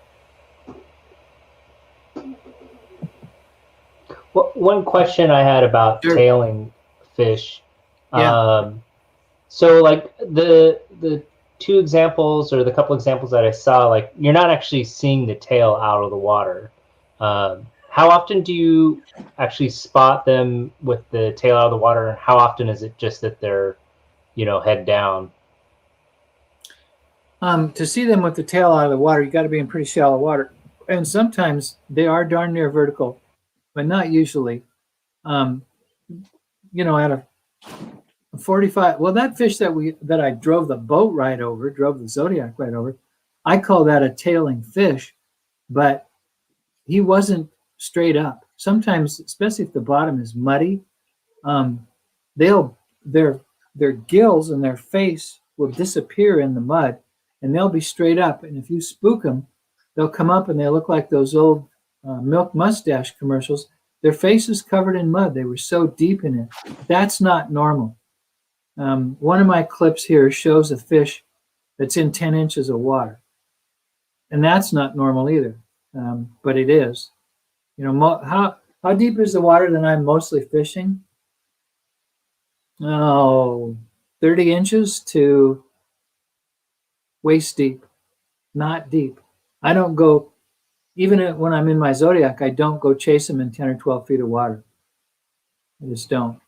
Well, one question I had about Sure. tailing fish. Yeah. So like the two examples or the couple examples that I saw, like you're not actually seeing the tail out of the water. How often do you actually spot them with the tail out of the water? And how often is it just that they're, head down? To see them with the tail out of the water, you got to be in pretty shallow water. And sometimes they are darn near vertical, but not usually. At a 45, well, that fish that I drove the boat right over, drove the Zodiac right over, I call that a tailing fish, but he wasn't straight up. Sometimes, especially if the bottom is muddy, their gills and their face will disappear in the mud, and they'll be straight up. And if you spook them, they'll come up and they look like those old Milk Mustache commercials. Their face is covered in mud. They were so deep in it. That's not normal. One of my clips here shows a fish that's in 10 inches of water, and that's not normal either. But it is. How deep is the water that I'm mostly fishing? Oh, 30 inches to waist deep, not deep. I don't go, even when I'm in my Zodiac, I don't go chase them in 10 or 12 feet of water. I just don't.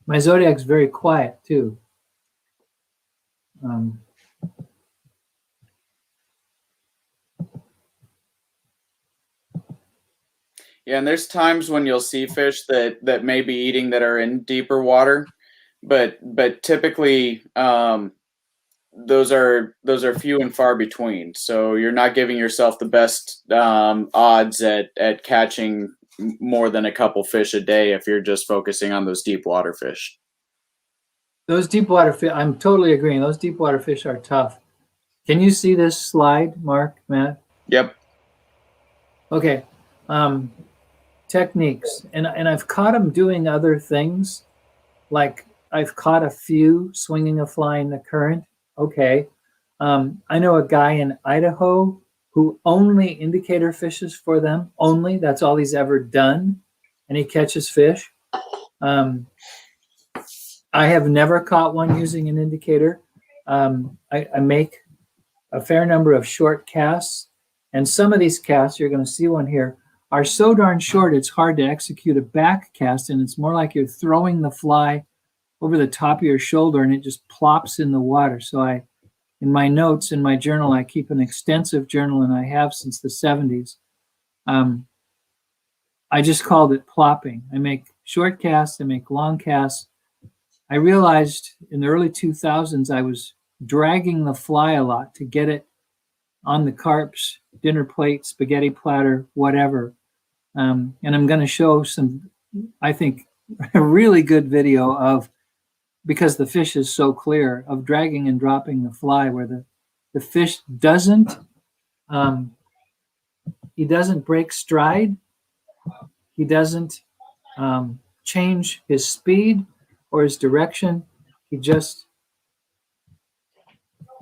My Zodiac's very quiet too. Yeah, and there's times when you'll see fish that may be eating that are in deeper water, but typically those are few and far between. So you're not giving yourself the best odds at catching more than a couple fish a day if you're just focusing on those deep water fish. Those deep water fish, I'm totally agreeing. Those deep water fish are tough. Can you see this slide, Mark, Matt? Yep. Okay. Techniques. And I've caught them doing other things. Like I've caught a few swinging a fly in the current. Okay. I know a guy in Idaho who only indicator fishes for them. Only. That's all he's ever done. And he catches fish. I have never caught one using an indicator. I make a fair number of short casts. And some of these casts, you're going to see one here, are so darn short it's hard to execute a back cast, and it's more like you're throwing the fly over the top of your shoulder and it just plops in the water. So in my notes, in my journal, I keep an extensive journal, and I have since the 70s. I just called it plopping. I make short casts, I make long casts. I realized in the early 2000s I was dragging the fly a lot to get it on the carp's dinner plate, spaghetti platter, whatever. And I'm going to show some, I think, a really good video of, because the fish is so clear, of dragging and dropping the fly where the fish doesn't, he doesn't break stride. He doesn't change his speed or his direction. He just,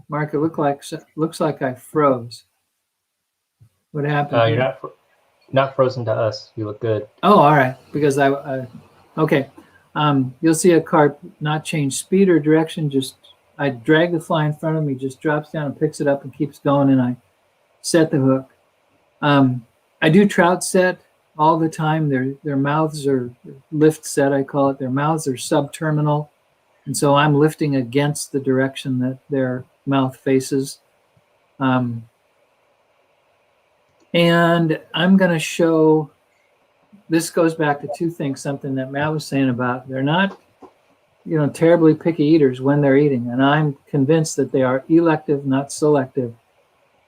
Mark, it looks like I froze. What happened? You're not. not frozen to us. You look good. Oh, all right. Because okay. You'll see a carp not change speed or direction. Just I drag the fly in front of me, just drops down and picks it up and keeps going, and I set the hook. I do trout set all the time. Their mouths are lift set, I call it. Their mouths are subterminal, and so I'm lifting against the direction that their mouth faces. And I'm going to show, this goes back to two things, something that Matt was saying about they're not, terribly picky eaters when they're eating. And I'm convinced that they are elective, not selective.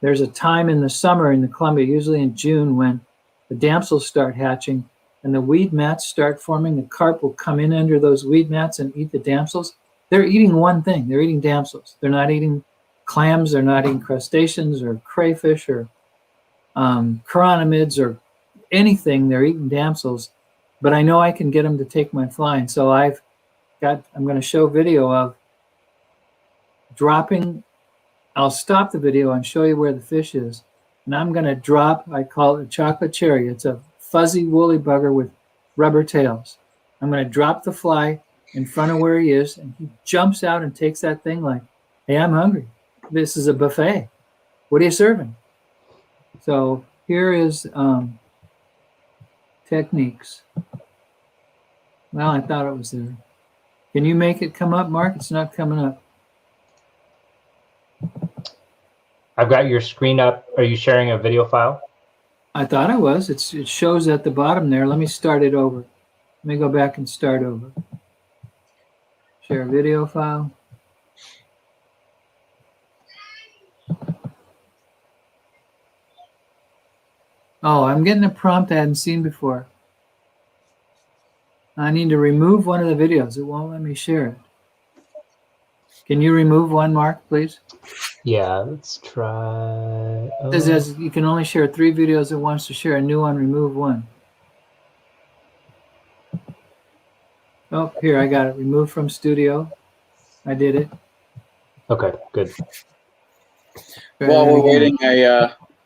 There's a time in the summer in the Columbia, usually in June, when the damsels start hatching and the weed mats start forming. The carp will come in under those weed mats and eat the damsels. They're eating one thing. They're eating damsels. They're not eating clams. They're not eating crustaceans or crayfish or chironomids or anything. They're eating damsels, but I know I can get them to take my fly. And so I'm going to show video of dropping. I'll stop the video and show you where the fish is. And I'm going to drop, I call it a chocolate cherry. It's a fuzzy woolly bugger with rubber tails. I'm going to drop the fly in front of where he is, and he jumps out and takes that thing like, hey, I'm hungry. This is a buffet. What are you serving? So here is techniques. Well, I thought it was there. Can you make it come up, Mark? It's not coming up. I've got your screen up. Are you sharing a video file? I thought I was. It shows at the bottom there. Let me start it over. Let me go back and start over. Share video file. Oh, I'm getting a prompt I hadn't seen before. I need to remove one of the videos. It won't let me share it. Can you remove one, Mark, please? Yeah, let's try. It says you can only share 3 videos at once. To share a new one, remove one. Oh, here, I got it. Remove from studio. I did it. Okay, good. While we're waiting,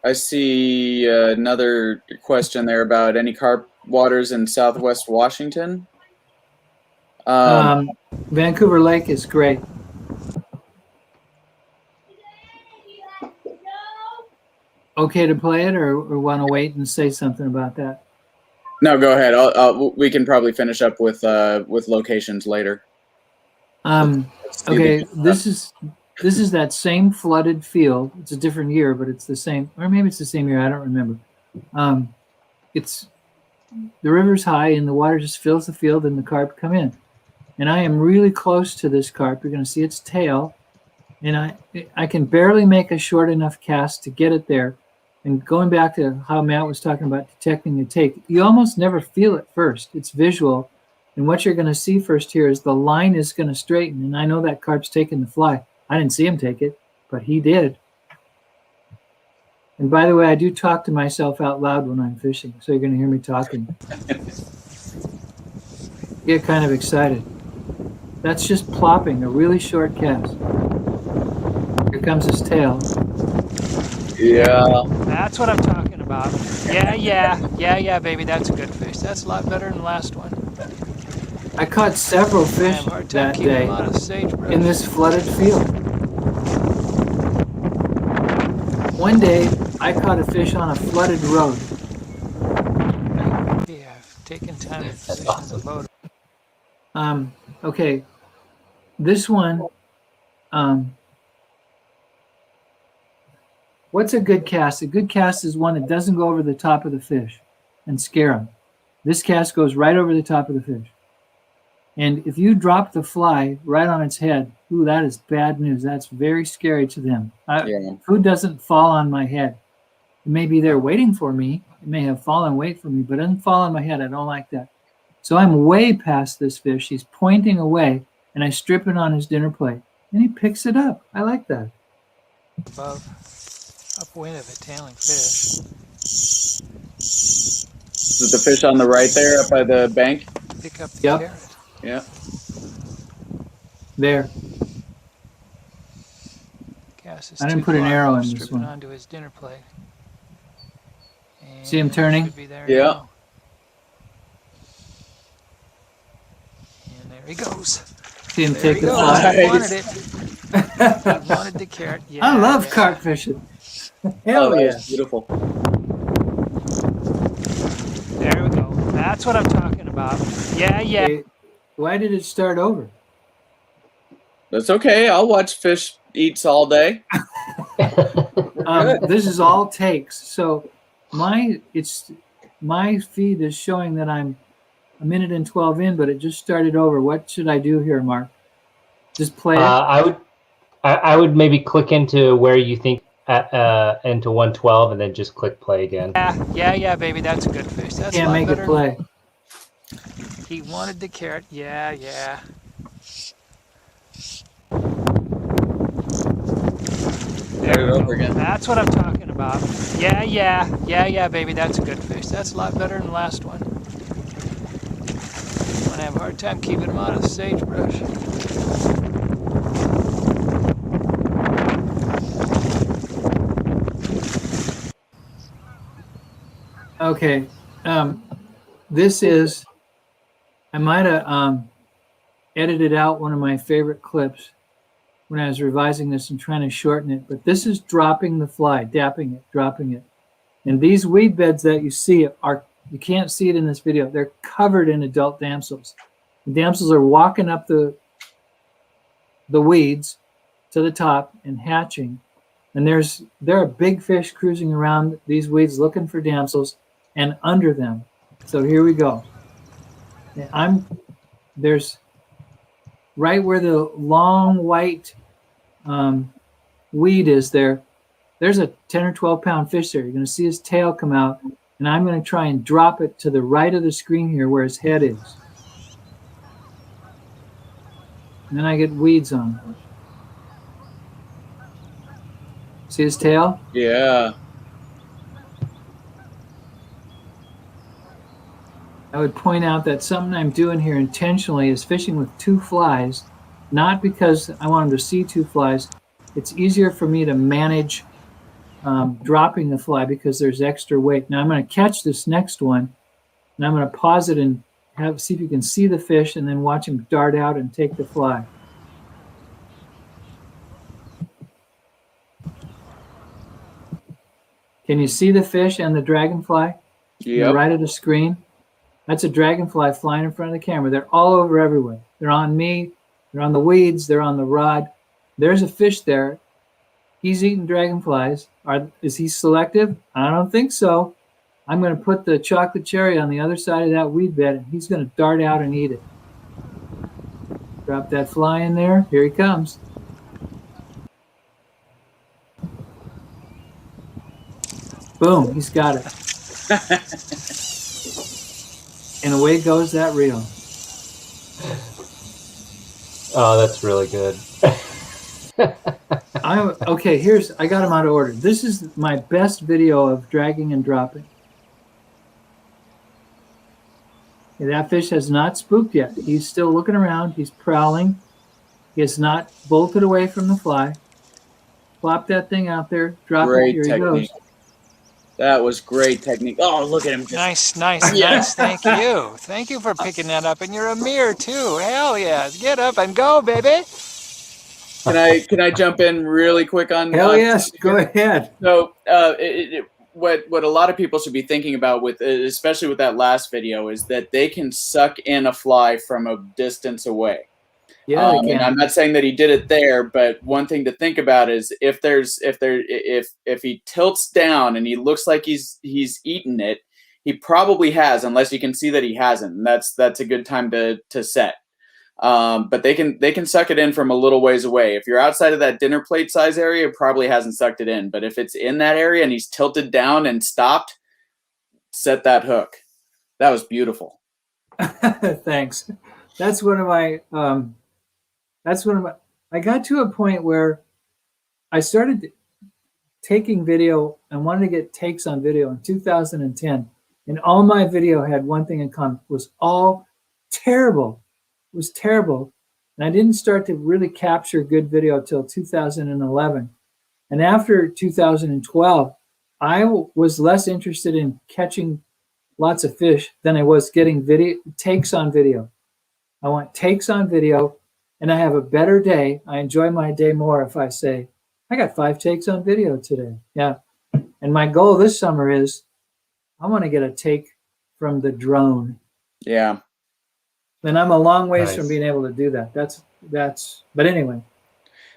I see another question there about any carp waters in Southwest Washington. Vancouver Lake is great. Okay to play it, or want to wait and say something about that? No, go ahead. We can probably finish up with locations later. Okay, this is that same flooded field. It's a different year, but it's the same, or maybe it's the same year. I don't remember. It's the river's high and the water just fills the field and the carp come in. And I am really close to this carp. You're going to see its tail, and I can barely make a short enough cast to get it there. And going back to how Matt was talking about detecting a take, you almost never feel it first. It's visual. And what you're going to see first here is the line is going to straighten. And I know that carp's taking the fly. I didn't see him take it, but he did. And by the way, I do talk to myself out loud when I'm fishing, so you're going to hear me talking. Get kind of excited. That's just plopping a really short cast. Here comes his tail. Yeah. That's what I'm talking about. Yeah, baby. That's a good fish. That's a lot better than the last one. I caught several I fish have a hard time that keeping day a lot of sagebrush. in this flooded field. One day, I caught a fish on a flooded road. Yeah, I've taken time to position the boat. Okay, this one, what's a good cast? A good cast is one that doesn't go over the top of the fish and scare them. This cast goes right over the top of the fish. And if you drop the fly right on its head, ooh, that is bad news. That's very scary to them. Food doesn't fall on my head. It may be there waiting for me. It may have fallen wait for me, but it doesn't fall on my head. I don't like that. So I'm way past this fish. He's pointing away, and I strip it on his dinner plate. And he picks it up. I like that. Above, upwind of a tailing fish. Is it the fish on the right there up by the bank? Pick up the Yep. carrot. Yeah. There. Cast is I didn't too put an far. arrow in Strip this it one. onto his dinner plate. See him And turning? should be there Yeah. now. And there he goes. See him There take he the goes. fly? He wanted it. He wanted the carrot. Yeah, I love yeah. carp fishing. Oh, Hell that yeah. was beautiful. There we go. That's what I'm talking about. Yeah, yeah. Hey, why did it start over? That's okay. I'll watch fish eats all day. We're good. This is all takes. So my feed is showing that I'm a minute and 12 in, but it just started over. What should I do here, Mark? Just play it? I would maybe click into where you think into 112 and then just click play again. Yeah, baby. That's a good fish. That's a Can't lot make better. it play. He wanted the carrot. Yeah, yeah. Start it over again. That's what I'm talking about. Yeah, baby. That's a good fish. That's a lot better than the last one. I'm gonna have a hard time keeping him out of the sagebrush. Okay. This is, I might have edited out one of my favorite clips when I was revising this and trying to shorten it, but this is dropping the fly, dapping it, dropping it. And these weed beds that you see are, you can't see it in this video, they're covered in adult damsels. The damsels are walking up the weeds to the top and hatching. And there are big fish cruising around these weeds looking for damsels and under them. So here we go. There's right where the long white weed is there. There's a 10 or 12 pound fish there. You're going to see his tail come out, and I'm going to try and drop it to the right of the screen here where his head is. And then I get weeds on. See his tail? Yeah. I would point out that something I'm doing here intentionally is fishing with two flies, not because I want him to see two flies. It's easier for me to manage dropping the fly because there's extra weight. Now I'm going to catch this next one, and I'm going to pause it and see if you can see the fish, and then watch him dart out and take the fly. Can you see the fish and the dragonfly? Yep. Right of the screen. That's a dragonfly flying in front of the camera. They're all over everywhere. They're on me. They're on the weeds. They're on the rod. There's a fish there. He's eating dragonflies. Is he selective? I don't think so. I'm going to put the chocolate cherry on the other side of that weed bed, and he's going to dart out and eat it. Drop that fly in there. Here he comes. Boom, he's got it. And away goes that reel. Oh, that's really good. Okay, I got him out of order. This is my best video of dragging and dropping. Okay, that fish has not spooked yet. He's still looking around. He's prowling. He has not bolted away from the fly. Plop that thing out there. Drop it. Here he goes. That was great technique. Oh, look at him. Nice. Thank you. Thank you for picking that up. And you're a mirror too. Hell yeah. Get up and go, baby. Can I jump in really quick on? Hell yes. Go ahead. So, what a lot of people should be thinking about especially with that last video, is that they can suck in a fly from a distance away. Yeah, they can. And I'm not saying that he did it there, but one thing to think about is if he tilts down and he looks like he's eaten it, he probably has, unless you can see that he hasn't. And that's a good time to set. But they can suck it in from a little ways away. If you're outside of that dinner plate size area, it probably hasn't sucked it in. But if it's in that area and he's tilted down and stopped, set that hook. That was beautiful. Thanks. That's one of my. I got to a point where I started taking video and wanted to get takes on video in 2010, and all my video had one thing in common: it was all terrible. It was terrible, and I didn't start to really capture good video till 2011. And after 2012, was less interested in catching lots of fish than I was getting takes on video. I want takes on video, and I have a better day. I enjoy my day more if I say, I got 5 takes on video today. Yeah. And my goal this summer is I want to get a take from the drone. Yeah. And I'm a long ways Nice. from being able to do that. But anyway.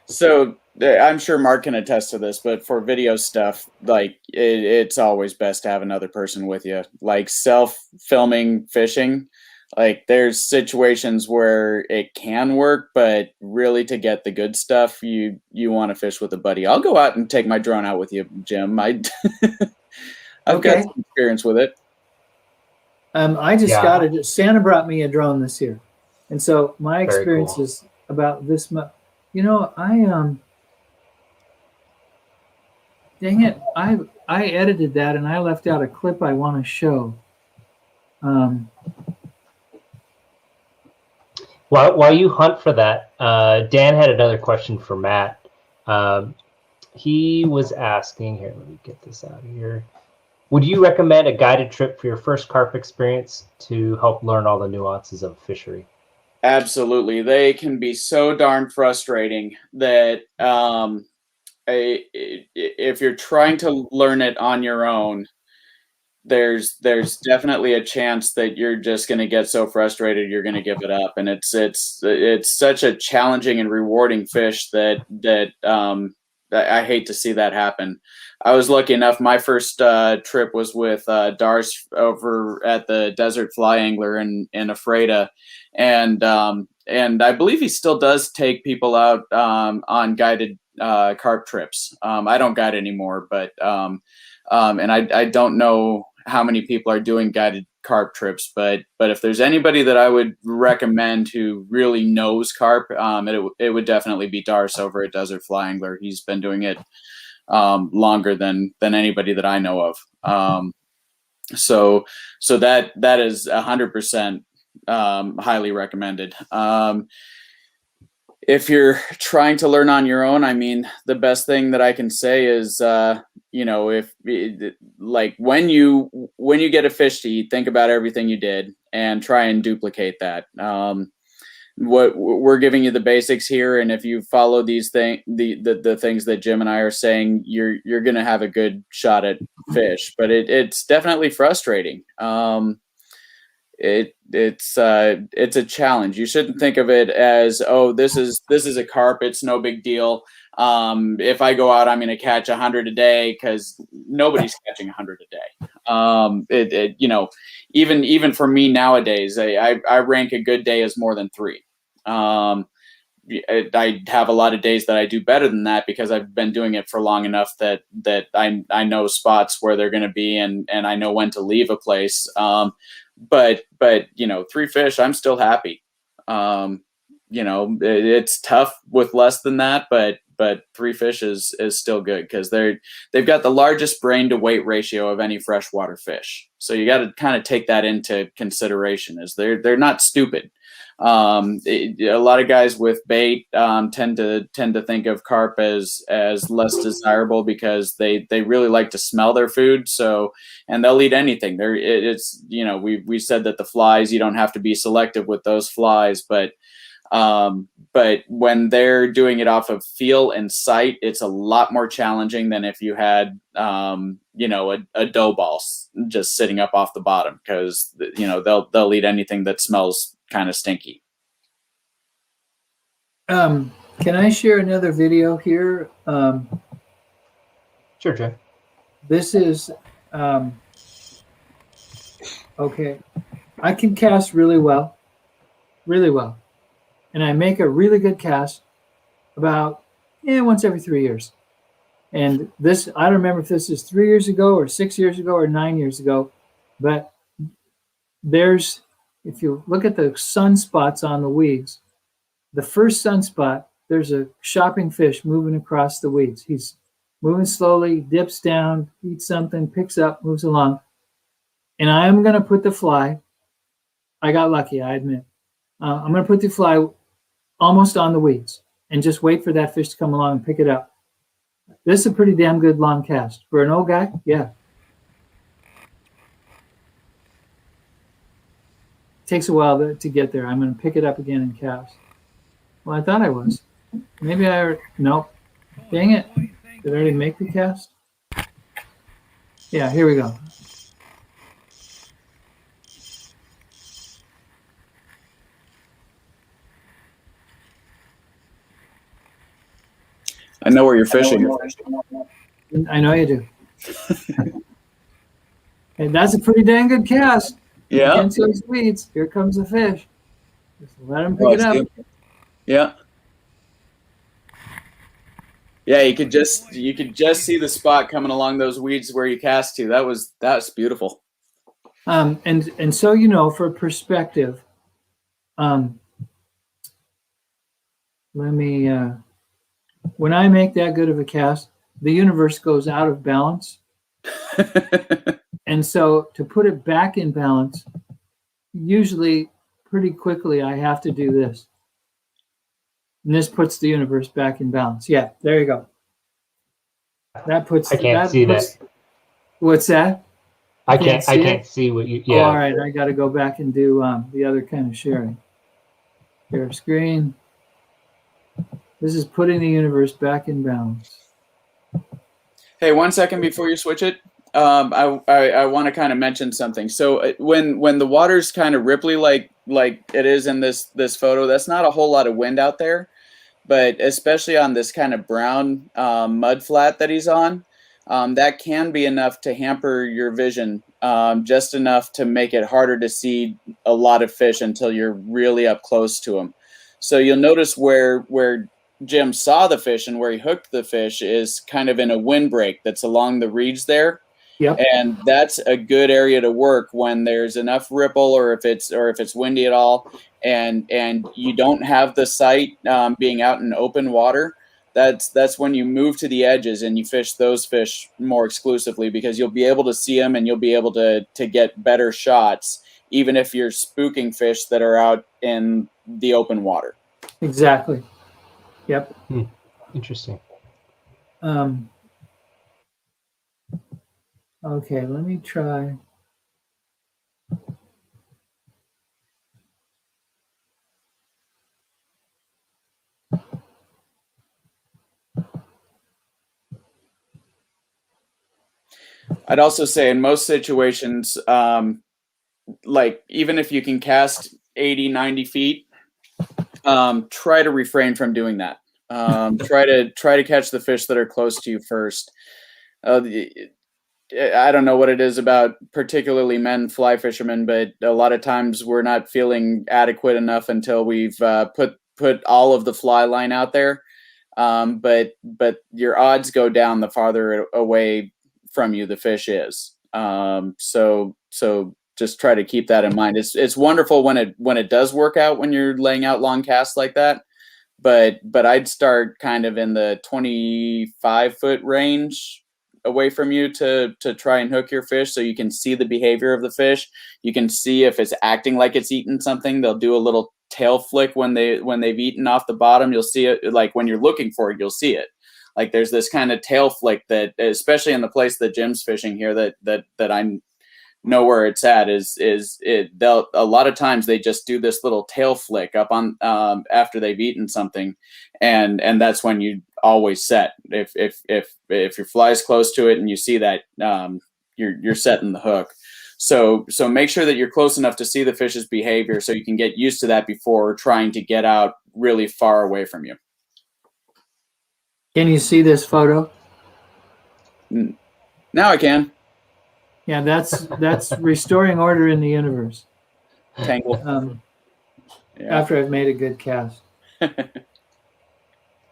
So I'm sure Mark can attest to this, but for video stuff, like it's always best to have another person with you. Like self-filming fishing, like there's situations where it can work, but really to get the good stuff, you want to fish with a buddy. I'll go out and take my drone out with you, Jim. I've got some experience with it. I just got it. Santa brought me a drone this year, and so my experience is about this much. You know, dang it, I edited that and I left out a clip I want to show. While you hunt for that, Dan had another question for Matt. He was asking, here, let me get this out of here. Would you recommend a guided trip for your first carp experience to help learn all the nuances of fishery? Absolutely. They can be so darn frustrating that if you're trying to learn it on your own, there's definitely a chance that you're just going to get so frustrated you're going to give it up. And it's such a challenging and rewarding fish that I hate to see that happen. I was lucky enough. My first trip was with Dars over at the Desert Fly Angler in Ephrata, and I believe he still does take people out on guided carp trips. I don't guide anymore, but and I don't know how many people are doing guided carp trips, but if there's anybody that I would recommend who really knows carp, it would definitely be Dars over at Desert Fly Angler. He's been doing it longer than anybody that I know of. So that is 100% highly recommended. If you're trying to learn on your own, I mean, the best thing that I can say is, if like when you get a fish to eat, think about everything you did and try and duplicate that. What we're giving you the basics here, and if you follow these the things that Jim and I are saying, you're going to have a good shot at fish. But it's definitely frustrating. It's a challenge. You shouldn't think of it as, oh, this is a carp, it's no big deal. If I go out, I'm going to catch 100 a day, because nobody's catching 100 a day. Even for me nowadays, I rank a good day as more than 3. I have a lot of days that I do better than that because I've been doing it for long enough that I know spots where they're going to be, and I know when to leave a place. But 3 fish, I'm still happy. It's tough with less than that, but 3 fish is still good, because they've got the largest brain to weight ratio of any freshwater fish. So you got to kind of take that into consideration, is they're not stupid. A lot of guys with bait tend to think of carp as less desirable because they really like to smell their food. So, and they'll eat anything. We said that the flies, you don't have to be selective with those flies, but when they're doing it off of feel and sight, it's a lot more challenging than if you had a dough ball just sitting up off the bottom, because they'll eat anything that smells kind of stinky. Can I share another video here? Sure, Jay. This is okay. I can cast really well, and I make a really good cast about once every 3 years. And this, I don't remember if this is 3 years ago or 6 years ago or 9 years ago, but if you look at the sunspots on the weeds, the first sunspot, there's a shopping fish moving across the weeds. He's moving slowly, dips down, eats something, picks up, moves along. And I am going to put the fly, I got lucky, I admit. I'm going to put the fly almost on the weeds and just wait for that fish to come along and pick it up. This is a pretty damn good long cast for an old guy. Yeah. Takes a while to get there. I'm going to pick it up again and cast. Well, I thought I was. Maybe nope. Dang it. Did I already make the cast? Yeah, here we go. I know where you're fishing. I know you do. And that's a pretty dang good cast. Yeah. Against those weeds. Here comes the fish. Just let him pick Oh, it up. good. Yeah. Yeah, you could just see the spot coming along those weeds where you cast to. That was beautiful. And so for perspective, let me when I make that good of a cast, the universe goes out of balance. And so to put it back in balance, usually pretty quickly I have to do this. And this puts the universe back in balance. Yeah, there you go. That puts. I can't see that. What's that? I can't see what you. Yeah. Oh, all right, I got to go back and do the other kind of sharing. Share screen. This is putting the universe back in balance. Hey, 1 second before you switch it. I want to kind of mention something. So when the water's kind of ripply like it is in this photo, that's not a whole lot of wind out there. But especially on this kind of brown mud flat that he's on, that can be enough to hamper your vision, just enough to make it harder to see a lot of fish until you're really up close to them. So you'll notice where Jim saw the fish and where he hooked the fish is kind of in a windbreak that's along the reeds there. Yep. And that's a good area to work when there's enough ripple or if it's windy at all and you don't have the sight being out in open water. That's when you move to the edges and you fish those fish more exclusively because you'll be able to see them and you'll be able to get better shots even if you're spooking fish that are out in the open water. Exactly. Yep. Interesting. Okay, let me try. I'd also say in most situations, like even if you can cast 80, 90 feet, try to refrain from doing that. Try to catch the fish that are close to you first. I don't know what it is about particularly men fly fishermen, but a lot of times we're not feeling adequate enough until we've put all of the fly line out there. But your odds go down the farther away from you the fish is. So just try to keep that in mind. It's wonderful when it does work out when you're laying out long casts like that. But I'd start kind of in the 25-foot range away from you to try and hook your fish so you can see the behavior of the fish. You can see if it's acting like it's eating something. They'll do a little tail flick when they've eat off the bottom. You'll see it, like when you're looking for it, you'll see it. Like there's this kind of tail flick that, especially in the place that Jim's fishing here, that I know where it's at they'll a lot of times they just do this little tail flick up on after they've eaten something, and that's when you always set. If your fly's close to it and you see that, you're setting the hook. So make sure that you're close enough to see the fish's behavior so you can get used to that before trying to get out really far away from you. Can you see this photo? Now I can. Yeah, that's restoring order in the universe. Tangle. Yeah. After I've made a good cast.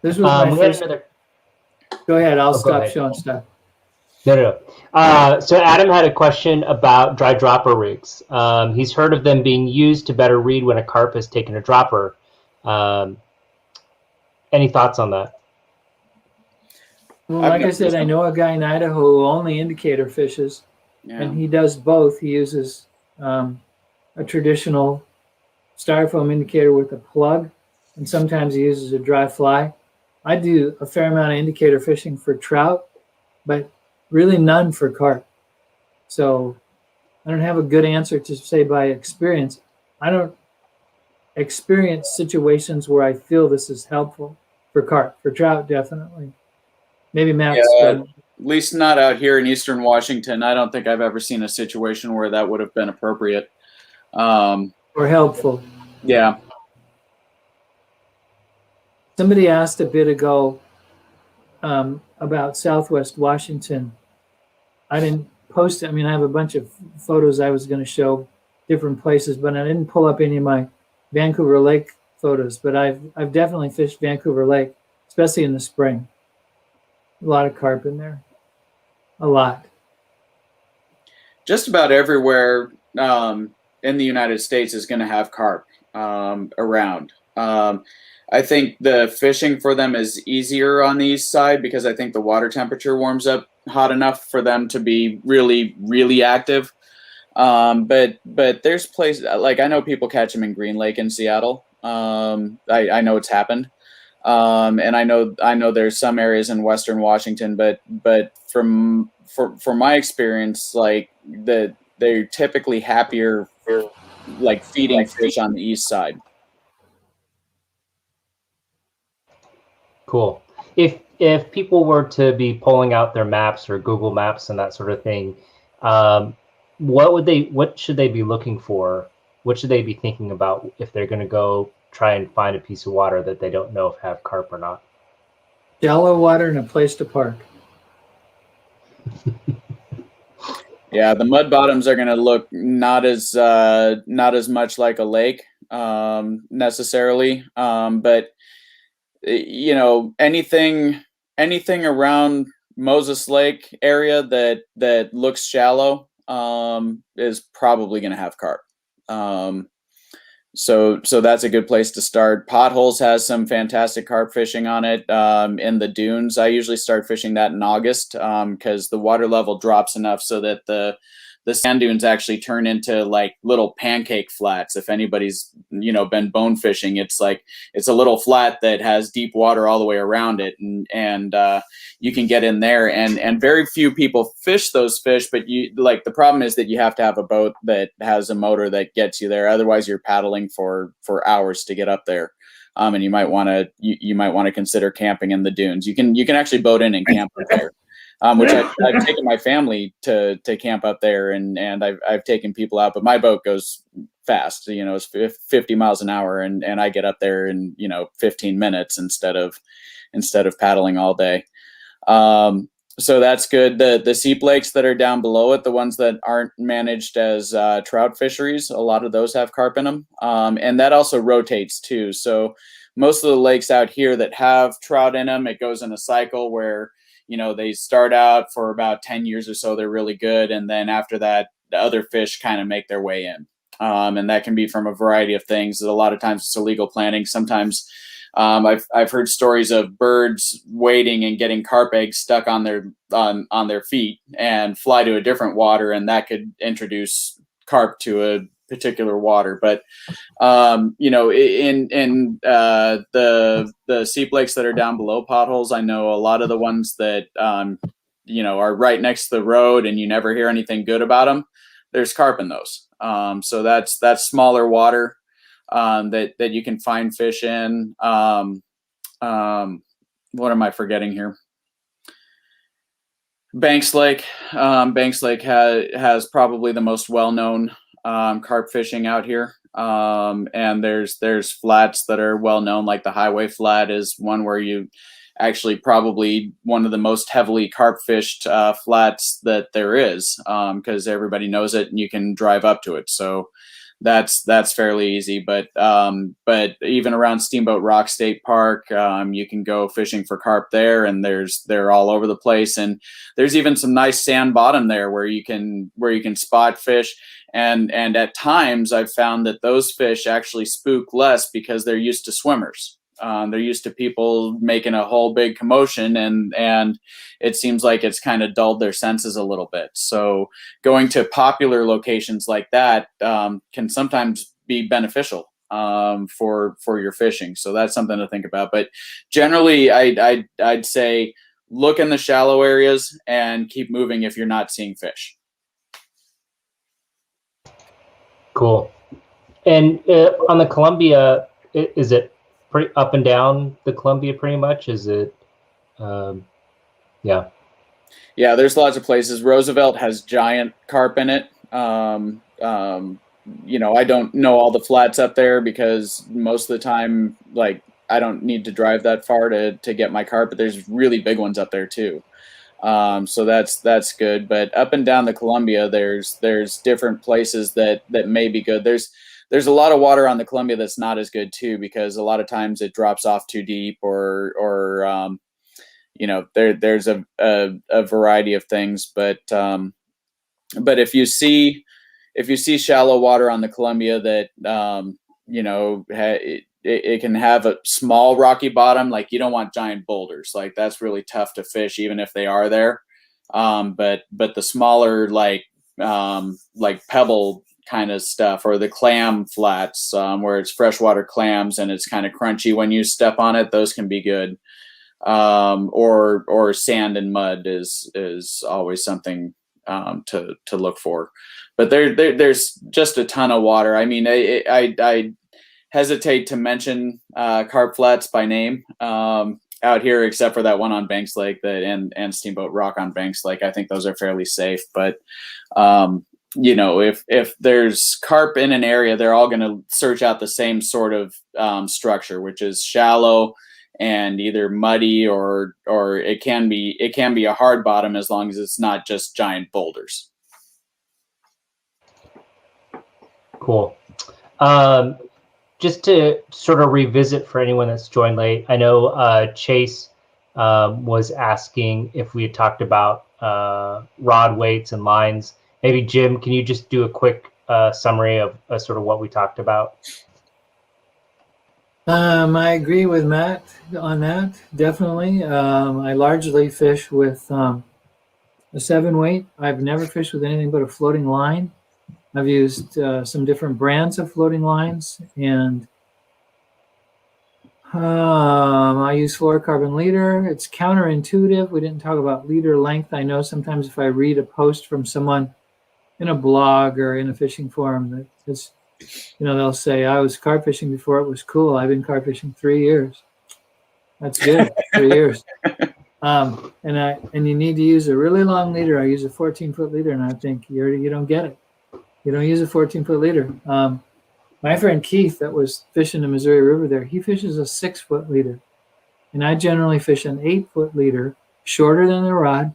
This was my first. Go ahead. I'll stop showing stuff. No. So Adam had a question about dry dropper rigs. He's heard of them being used to better read when a carp has taken a dropper. Any thoughts on that? Well, like I said, I know a guy in Idaho who only indicator fishes, and he does both. He uses a traditional styrofoam indicator with a plug, and sometimes he uses a dry fly. I do a fair amount of indicator fishing for trout, but really none for carp. So I don't have a good answer to say by experience. I don't experience situations where I feel this is helpful for carp. For trout, definitely. Maybe Matt's At least not out here in Eastern Washington. I don't think I've ever seen a situation where that would have been appropriate. or helpful. Yeah. Somebody asked a bit ago about Southwest Washington. I didn't post it. I mean, I have a bunch of photos I was going to show different places, but I didn't pull up any of my Vancouver Lake photos. But I've definitely fished Vancouver Lake, especially in the spring. A lot of carp in there. A lot. Just about everywhere in the United States is going to have carp around. I think the fishing for them is easier on the east side because I think the water temperature warms up hot enough for them to be really, really active. But there's places like I know people catch them in Green Lake in Seattle. I know it's happened. And I know there's some areas in Western Washington, but from my experience, like they're typically happier like feeding fish on the east side. Cool. If people were to be pulling out their maps or Google Maps and that sort of thing, what should they be looking for? What should they be thinking about if they're going to go try and find a piece of water that they don't know if have carp or not? Shallow water and a place to park. Yeah, the mud bottoms are going to look not as much like a lake necessarily, but you know, anything around Moses Lake area that looks shallow is probably going to have carp. So that's a good place to start. Potholes has some fantastic carp fishing on it. In the dunes, I usually start fishing that in August because the water level drops enough so that the sand dunes actually turn into like little pancake flats. If anybody's been bone fishing, it's a little flat that has deep water all the way around it, and you can get in there. And very few people fish those fish, but the problem is that you have to have a boat that has a motor that gets you there. Otherwise, you're paddling for hours to get up there. And you might want to consider camping in the dunes. You can actually boat in and camp up there. Which I've taken my family to camp up there, and I've taken people out, but my boat goes fast. It's 50 miles an hour, and I get up there in 15 minutes instead of paddling all day. So that's good. The seep lakes that are down below it, the ones that aren't managed as trout fisheries, a lot of those have carp in them, and that also rotates too. So most of the lakes out here that have trout in them, it goes in a cycle where they start out for about 10 years or so, they're really good. And then after that, the other fish kind of make their way in. And that can be from a variety of things. A lot of times it's illegal planting. Sometimes I've heard stories of birds waiting and getting carp eggs stuck on their feet and fly to a different water. And that could introduce carp to a particular water. But in the seep lakes that are down below potholes, I know a lot of the ones that are right next to the road and you never hear anything good about them, there's carp in those. So that's smaller water that you can find fish in. What am I forgetting here? Banks Lake. Banks Lake has probably the most well-known carp fishing out here. And there's flats that are well known, like the Highway Flat is one where you actually probably one of the most heavily carp fished flats that there is, because everybody knows it and you can drive up to it. So that's fairly easy. But even around Steamboat Rock State Park, you can go fishing for carp there, and they're all over the place. And there's even some nice sand bottom there where you can spot fish. And at times I've found that those fish actually spook less because they're used to swimmers. They're used to people making a whole big commotion, and it seems like it's kind of dulled their senses a little bit. So going to popular locations like that can sometimes be beneficial for your fishing. So that's something to think about. But generally, I'd say look in the shallow areas and keep moving if you're not seeing fish. Cool. And on the Columbia, is it pretty up and down the Columbia pretty much? Is it, yeah. Yeah, there's lots of places. Roosevelt has giant carp in it. You know, I don't know all the flats up there because most of the time, like, I don't need to drive that far to get my carp, but there's really big ones up there too. So that's good. But up and down the Columbia, there's different places that may be good. There's a lot of water on the Columbia that's not as good too, because a lot of times it drops off too deep, or you know, there's a variety of things. But if you see shallow water on the Columbia that you know, it can have a small rocky bottom, like you don't want giant boulders. Like that's really tough to fish, even if they are there. But the smaller, like pebble kind of stuff, or the clam flats, where it's freshwater clams and it's kind of crunchy when you step on it, those can be good. Or sand and mud is always something to look for. But there's just a ton of water. I mean, I hesitate to mention carp flats by name out here, except for that one on Banks Lake and Steamboat Rock on Banks Lake. I think those are fairly safe. But you know, if there's carp in an area, they're all going to search out the same sort of structure, which is shallow and either muddy or it can be a hard bottom, as long as it's not just giant boulders. Cool. Just to sort of revisit for anyone that's joined late, I know Chase was asking if we had talked about rod weights and lines. Maybe Jim, can you just do a quick summary of sort of what we talked about? I agree with Matt on that, definitely. I largely fish with a 7-weight. I've never fished with anything but a floating line. I've used some different brands of floating lines, and I use fluorocarbon leader. It's counterintuitive. We didn't talk about leader length. I know sometimes if I read a post from someone in a blog or in a fishing forum, that it's, you know, they'll say, I was carp fishing before it was cool. I've been carp fishing 3 years. That's good, 3 years. And you need to use a really long leader. I use a 14-foot leader, and I think you don't get it. You don't use a 14-foot leader. My friend Keith, that was fishing the Missouri River there, he fishes a 6-foot leader. And I generally fish an 8-foot leader, shorter than the rod,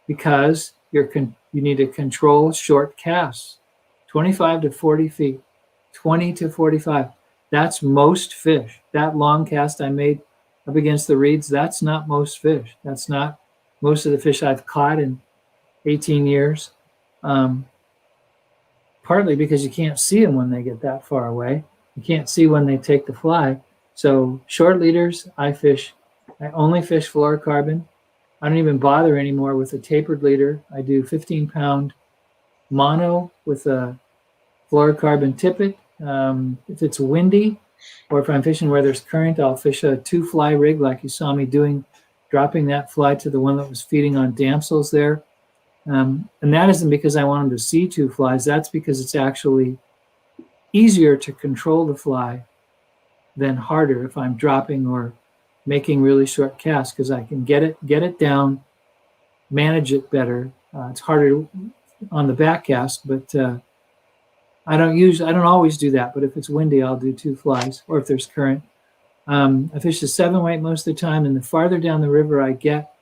because you need to control short casts, 25 to 40 feet, 20 to 45. That's most fish. That long cast I made up against the reeds, that's not most fish. That's not most of the fish I've caught in 18 years. Partly because you can't see them when they get that far away. You can't see when they take the fly. So short leaders, I only fish fluorocarbon. I don't even bother anymore with a tapered leader. I do 15-pound mono with a fluorocarbon tippet. If it's windy, or if I'm fishing where there's current, I'll fish a 2-fly rig like you saw me doing, dropping that fly to the one that was feeding on damsels there. And that isn't because I want them to see 2 flies. That's because it's actually easier to control the fly than harder if I'm dropping or making really short casts, because I can get it down, manage it better. It's harder on the back cast, but I don't always do that. But if it's windy, I'll do 2 flies, or if there's current. I fish the 7-weight most of the time, and the farther down the river I get,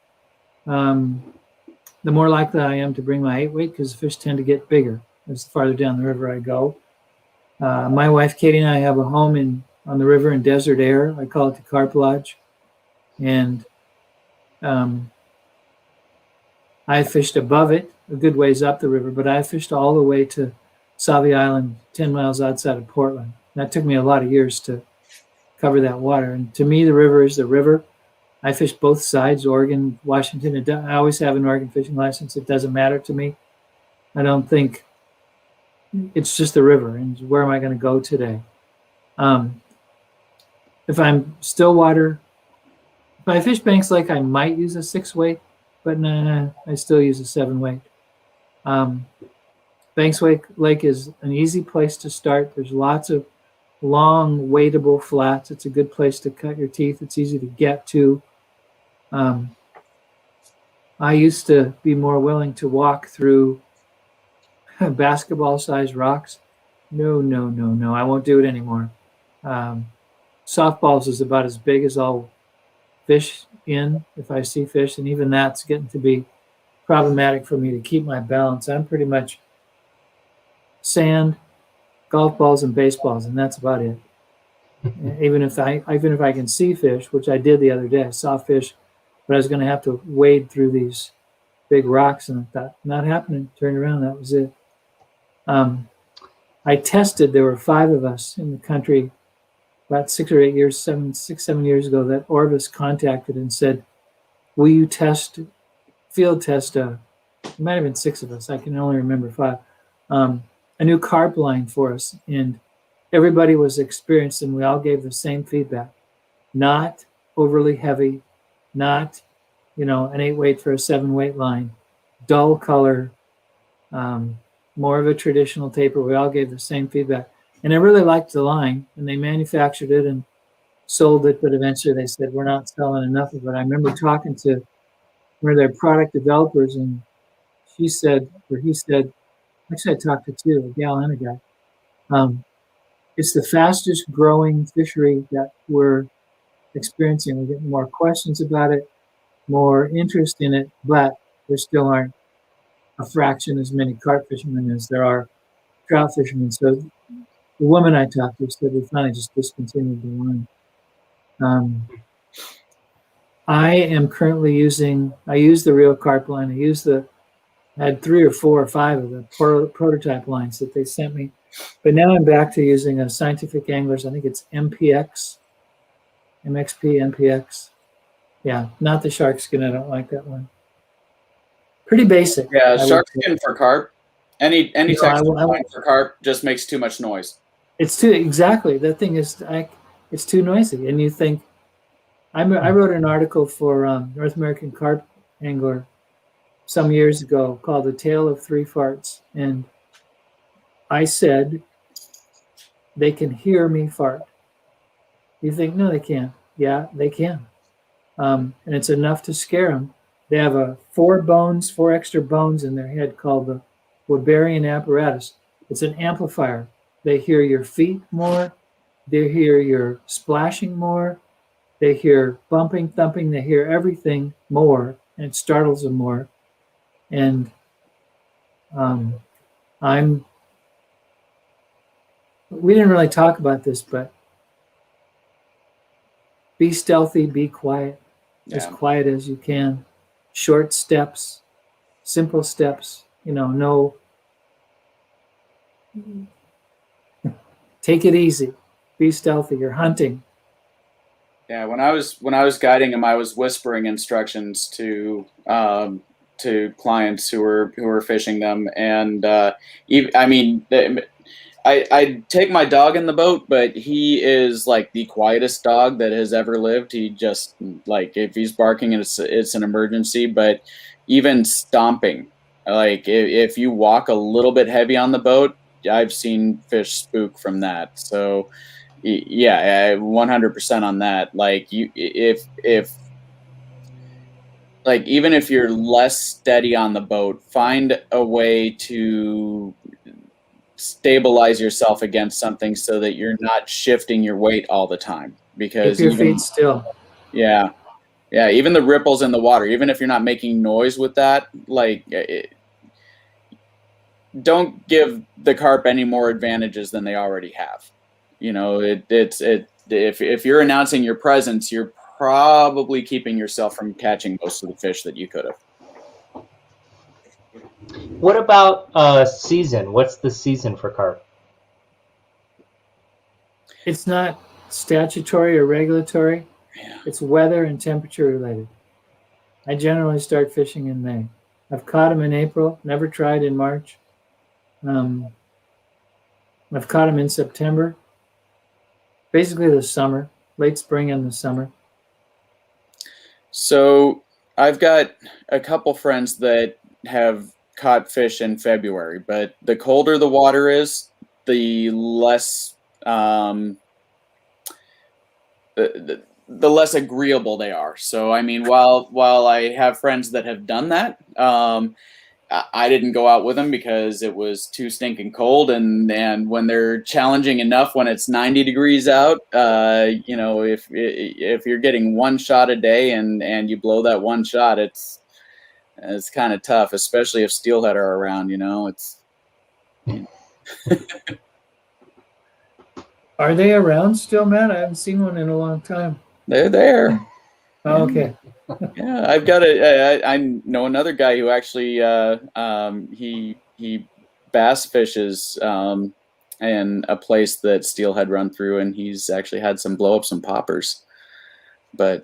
the more likely I am to bring my 8-weight, because the fish tend to get bigger as the farther down the river I go. My wife, Katie, and I have a home on the river in Desert Air. I call it the Carp Lodge. And I fished above it, a good ways up the river, but I fished all the way to Sauvie Island, 10 miles outside of Portland. That took me a lot of years to cover that water. And to me, the river is the river. I fish both sides, Oregon, Washington. I always have an Oregon fishing license. It doesn't matter to me. I don't think, it's just the river. And where am I going to go today? If I'm still water, if I fish Banks Lake, I might use a 6-weight, but nah, I still use a 7-weight. Banks Lake is an easy place to start. There's lots of long, wadeable flats. It's a good place to cut your teeth. It's easy to get to. I used to be more willing to walk through basketball-sized rocks. No. I won't do it anymore. Softballs is about as big as I'll fish in if I see fish, and even that's getting to be problematic for me to keep my balance. I'm pretty much sand, golf balls, and baseballs, and that's about it. Even if I can see fish, which I did the other day, I saw fish, but I was going to have to wade through these big rocks, and I thought, not happening. Turned around, that was it. I tested. There were 5 of us in the country about 6 or 8 years, 7 years ago, that Orbis contacted and said, will you field test, it might have been 6 of us, I can only remember 5, a new carp line for us. And everybody was experienced, and we all gave the same feedback. Not overly heavy, not, an 8-weight for a 7-weight line, dull color, more of a traditional taper. We all gave the same feedback. And I really liked the line, and they manufactured it and sold it, but eventually they said, we're not selling enough of it. I remember talking to one of their product developers, and he said, actually I talked to 2, a gal and a guy. It's the fastest growing fishery that we're experiencing. We're getting more questions about it, more interest in it, but there still aren't a fraction as many carp fishermen as there are trout fishermen. So the woman I talked to said we finally just discontinued the line. I am currently I use the real carp line. I had 3 or 4 or 5 of the prototype lines that they sent me. But now I'm back to using a Scientific Anglers. I think it's MXP, MPX. Yeah, not the shark skin. I don't like that one. Pretty basic. Yeah, shark skin for carp. Any texture line for carp just makes too much noise. It's exactly. That thing is, it's too noisy. And you think, I wrote an article for North American Carp Angler some years ago called The Tale of 3 Farts. And I said, they can hear me fart. You think, no, they can't. Yeah, they can. And it's enough to scare them. They have 4 extra bones in their head called the Weberian apparatus. It's an amplifier. They hear your feet more. They hear your splashing more. They hear bumping, thumping. They hear everything more, and it startles them more. And we didn't really talk about this, but be stealthy, be quiet, as quiet as you can. Short steps, simple steps, no. Take it easy, be stealthy. You're hunting. Yeah, when I was guiding him, I was whispering instructions to clients who were fishing them, and I take my dog in the boat, but he is like the quietest dog that has ever lived. He just, like, if he's barking, it's an emergency. But even stomping, like if you walk a little bit heavy on the boat, I've seen fish spook from that. So yeah, 100% on that. Like even if you're less steady on the boat, find a way to stabilize yourself against something so that you're not shifting your weight all the time. Because keep your feet still. Yeah, even the ripples in the water, even if you're not making noise with that, don't give the carp any more advantages than they already have. If you're announcing your presence, you're probably keeping yourself from catching most of the fish that you could have. What about season? What's the season for carp? It's not statutory or regulatory. Yeah. It's weather and temperature related. I generally start fishing in May. I've caught them in April, never tried in March. I've caught them in September. basically the summer, late spring and the summer. So I've got a couple friends that have caught fish in February, but the colder the water is, the less the less agreeable they are. So I mean, while I have friends that have done that, I didn't go out with them because it was too stinking cold, and when they're challenging enough, when it's 90 degrees out, if you're getting one shot a day and you blow that one shot, it's kind of tough, especially if steelhead are around. Are they around still, Matt? I haven't seen one in a long time. They're there. Oh, okay. Yeah, I've got I know another guy who actually he bass fishes in a place that steelhead run through, and he's actually had some blow up some poppers. But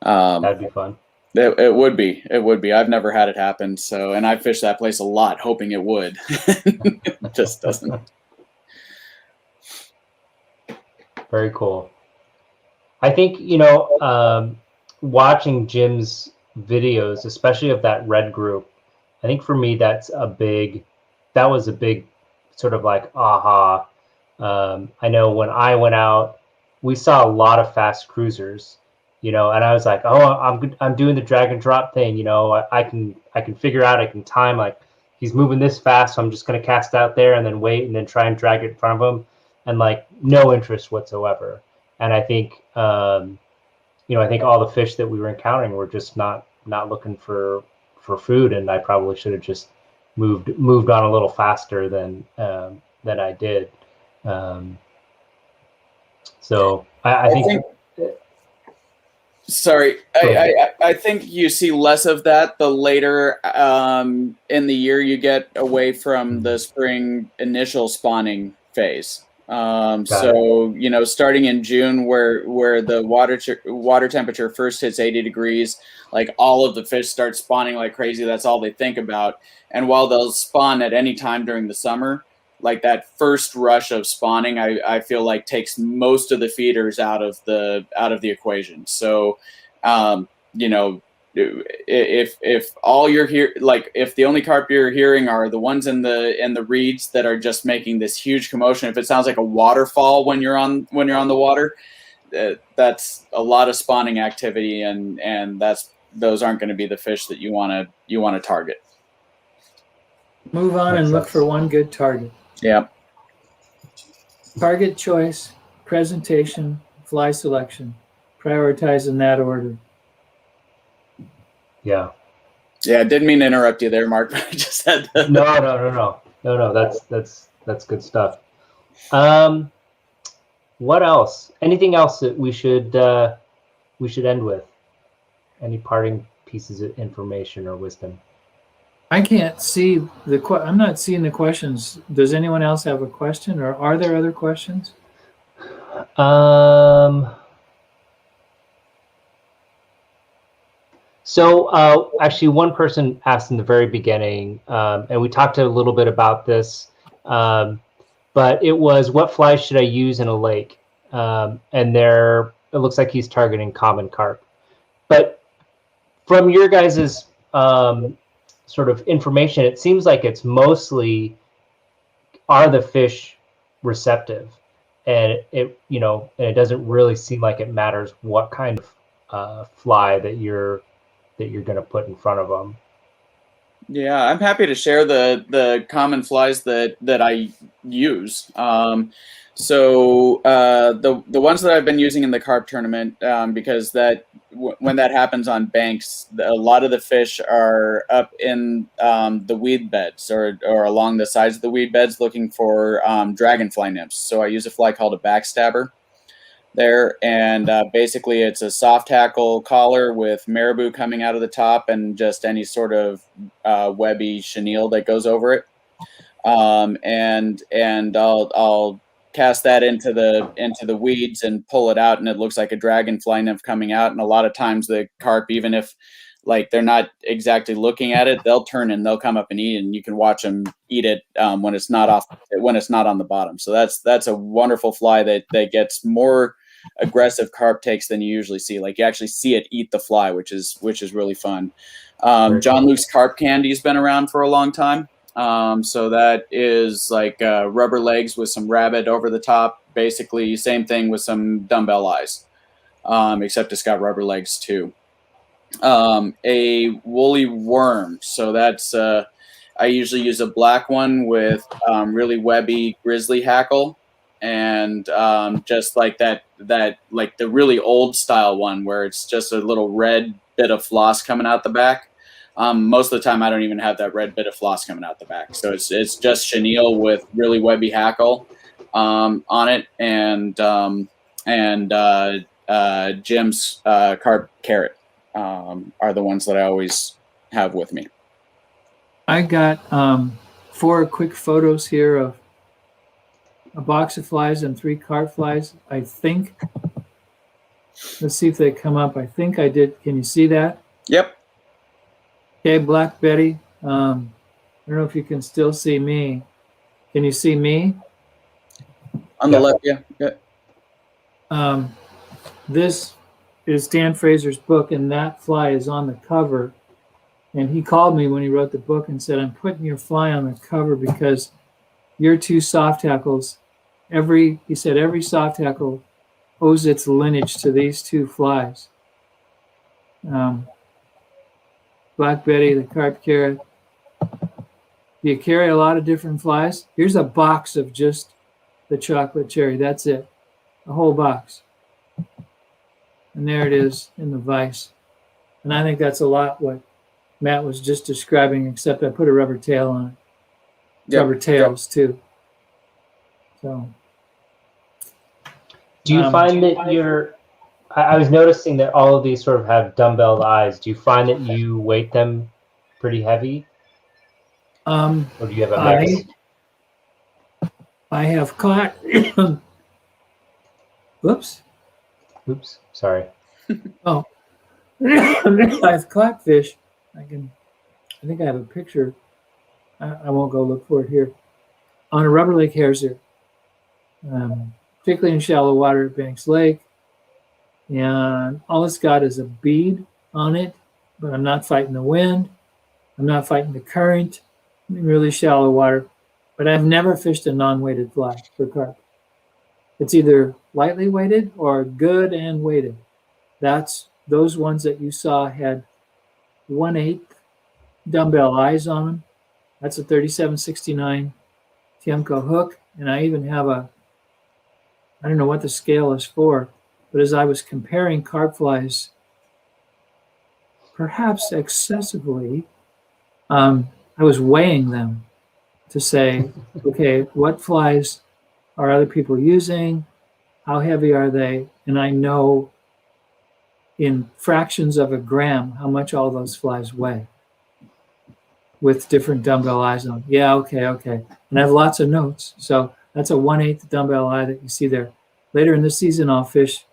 That'd be fun. It would be. I've never had it happen. So, and I fished that place a lot, hoping it would. It just doesn't. Very cool. I think, watching Jim's videos, especially of that red group, I think for me, that was a big sort of like, aha. I know when I went out, we saw a lot of fast cruisers, and I was like, oh, I'm doing the drag and drop thing. I can figure out, I can time, like he's moving this fast. So I'm just going to cast out there and then wait and then try and drag it in front of him, and like no interest whatsoever. And I think, I think all the fish that we were encountering were just not looking for food, and I probably should have just moved on a little faster than I did. So I think. Sorry, I think you see less of that the later in the year you get away from the spring initial spawning phase. So starting in June, where the water temperature first hits 80 degrees, like all of the fish start spawning like crazy. That's all they think about. And while they'll spawn at any time during the summer, like that first rush of spawning, I feel like takes most of the feeders out of the equation. So, if all you're here, like if the only carp you're hearing are the ones in the reeds that are just making this huge commotion, if it sounds like a waterfall when you're on the water, that's a lot of spawning activity, and those aren't going to be the fish that you want to target. Move on and look for one good target. Yeah. Target choice, presentation, fly selection. Prioritize in that order. Yeah. Yeah, didn't mean to interrupt you there, Mark. But I just had to... No. That's good stuff. What else? Anything else that we should end with? Any parting pieces of information or wisdom? I can't see I'm not seeing the questions. Does anyone else have a question, or are there other questions? So actually, one person asked in the very beginning, and we talked a little bit about this, but it was, what flies should I use in a lake? And it looks like he's targeting common carp. But from your guys's sort of information, it seems like it's mostly, are the fish receptive? And it doesn't really seem like it matters what kind of fly that you're going to put in front of them. Yeah, I'm happy to share the common flies that I use. So the ones that I've been using in the carp tournament, because when that happens on banks, a lot of the fish are up in the weed beds or along the sides of the weed beds looking for dragonfly nymphs. So I use a fly called a backstabber there, and basically it's a soft hackle collar with marabou coming out of the top and just any sort of webby chenille that goes over it. And I'll cast that into the weeds and pull it out, and it looks like a dragonfly nymph coming out. And a lot of times the carp, even if like they're not exactly looking at it, they'll turn and they'll come up and eat it, and you can watch them eat it when it's not on the bottom. So that's a wonderful fly that gets more aggressive carp takes than you usually see. Like you actually see it eat the fly, which is really fun. John Luke's carp candy has been around for a long time. So that is like rubber legs with some rabbit over the top. Basically, same thing with some dumbbell eyes, except it's got rubber legs too. A woolly worm. So that's I usually use a black one with really webby grizzly hackle, and just like that like the really old style one where it's just a little red bit of floss coming out the back. Most of the time I don't even have that red bit of floss coming out the back. So it's just chenille with really webby hackle on it, and Jim's carp carrot are the ones that I always have with me. I got 4 quick photos here of a box of flies and 3 carp flies. I think, let's see if they come up. I think I did. Can you see that? Yep. Okay, Black Betty. I don't know if you can still see me. Can you see me? On the left, yeah. This is Dan Fraser's book, and that fly is on the cover. And he called me when he wrote the book and said, I'm putting your fly on the cover because your 2 soft hackles, every soft hackle owes its lineage to these 2 flies. Black Betty, the carp carrot. Do you carry a lot of different flies? Here's a box of just the chocolate cherry. That's it. A whole box. And there it is in the vise. And I think that's a lot what Matt was just describing, except I put a rubber tail on it. Yep. Rubber tails too. So. Do you find that I was noticing that all of these sort of have dumbbell eyes. Do you find that you weight them pretty heavy? Or do you have a mix? I have caught. Whoops. Oops, sorry. Oh, I've caught fish. I think I have a picture. I won't go look for it here. On a rubber lake hare's particularly in shallow water at Banks Lake. And all it's got is a bead on it, but I'm not fighting the wind. I'm not fighting the current. I'm in really shallow water. But I've never fished a non-weighted fly for carp. It's either lightly weighted or good and weighted. Those ones that you saw had 1/8 dumbbell eyes on them. That's a 3769 Tiemco hook. And I even have I don't know what the scale is for, but as I was comparing carp flies, perhaps excessively, I was weighing them to say, okay, what flies are other people using? How heavy are they? And I know in fractions of a gram how much all those flies weigh with different dumbbell eyes on. Yeah, okay. And I have lots of notes. So that's a 1/8 dumbbell eye that you see there. Later in the season, I'll fish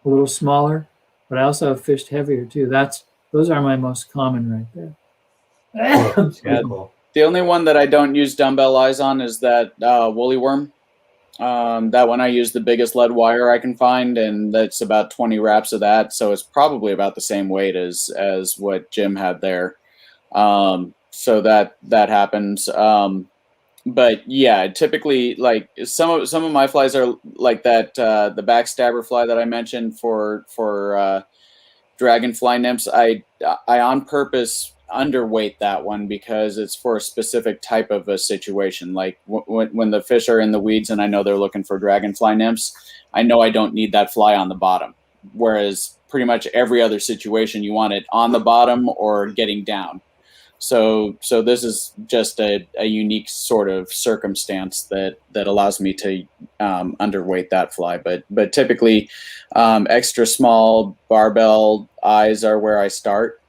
a little smaller, but I also have fished heavier too. Those are my most common right there. Yeah, the only one that I don't use dumbbell eyes on is that woolly worm. That one I use the biggest lead wire I can find, and that's about 20 wraps of that. So it's probably about the same weight as what Jim had there. So that happens. But yeah, typically like some of my flies are like that. The backstabber fly that I mentioned for dragonfly nymphs, I on purpose underweight that one because it's for a specific type of a situation. Like when the fish are in the weeds and I know they're looking for dragonfly nymphs, I know I don't need that fly on the bottom. Whereas pretty much every other situation, you want it on the bottom or getting down. So this is just a unique sort of circumstance that allows me to underweight that fly. But typically, extra small barbell eyes are where I start,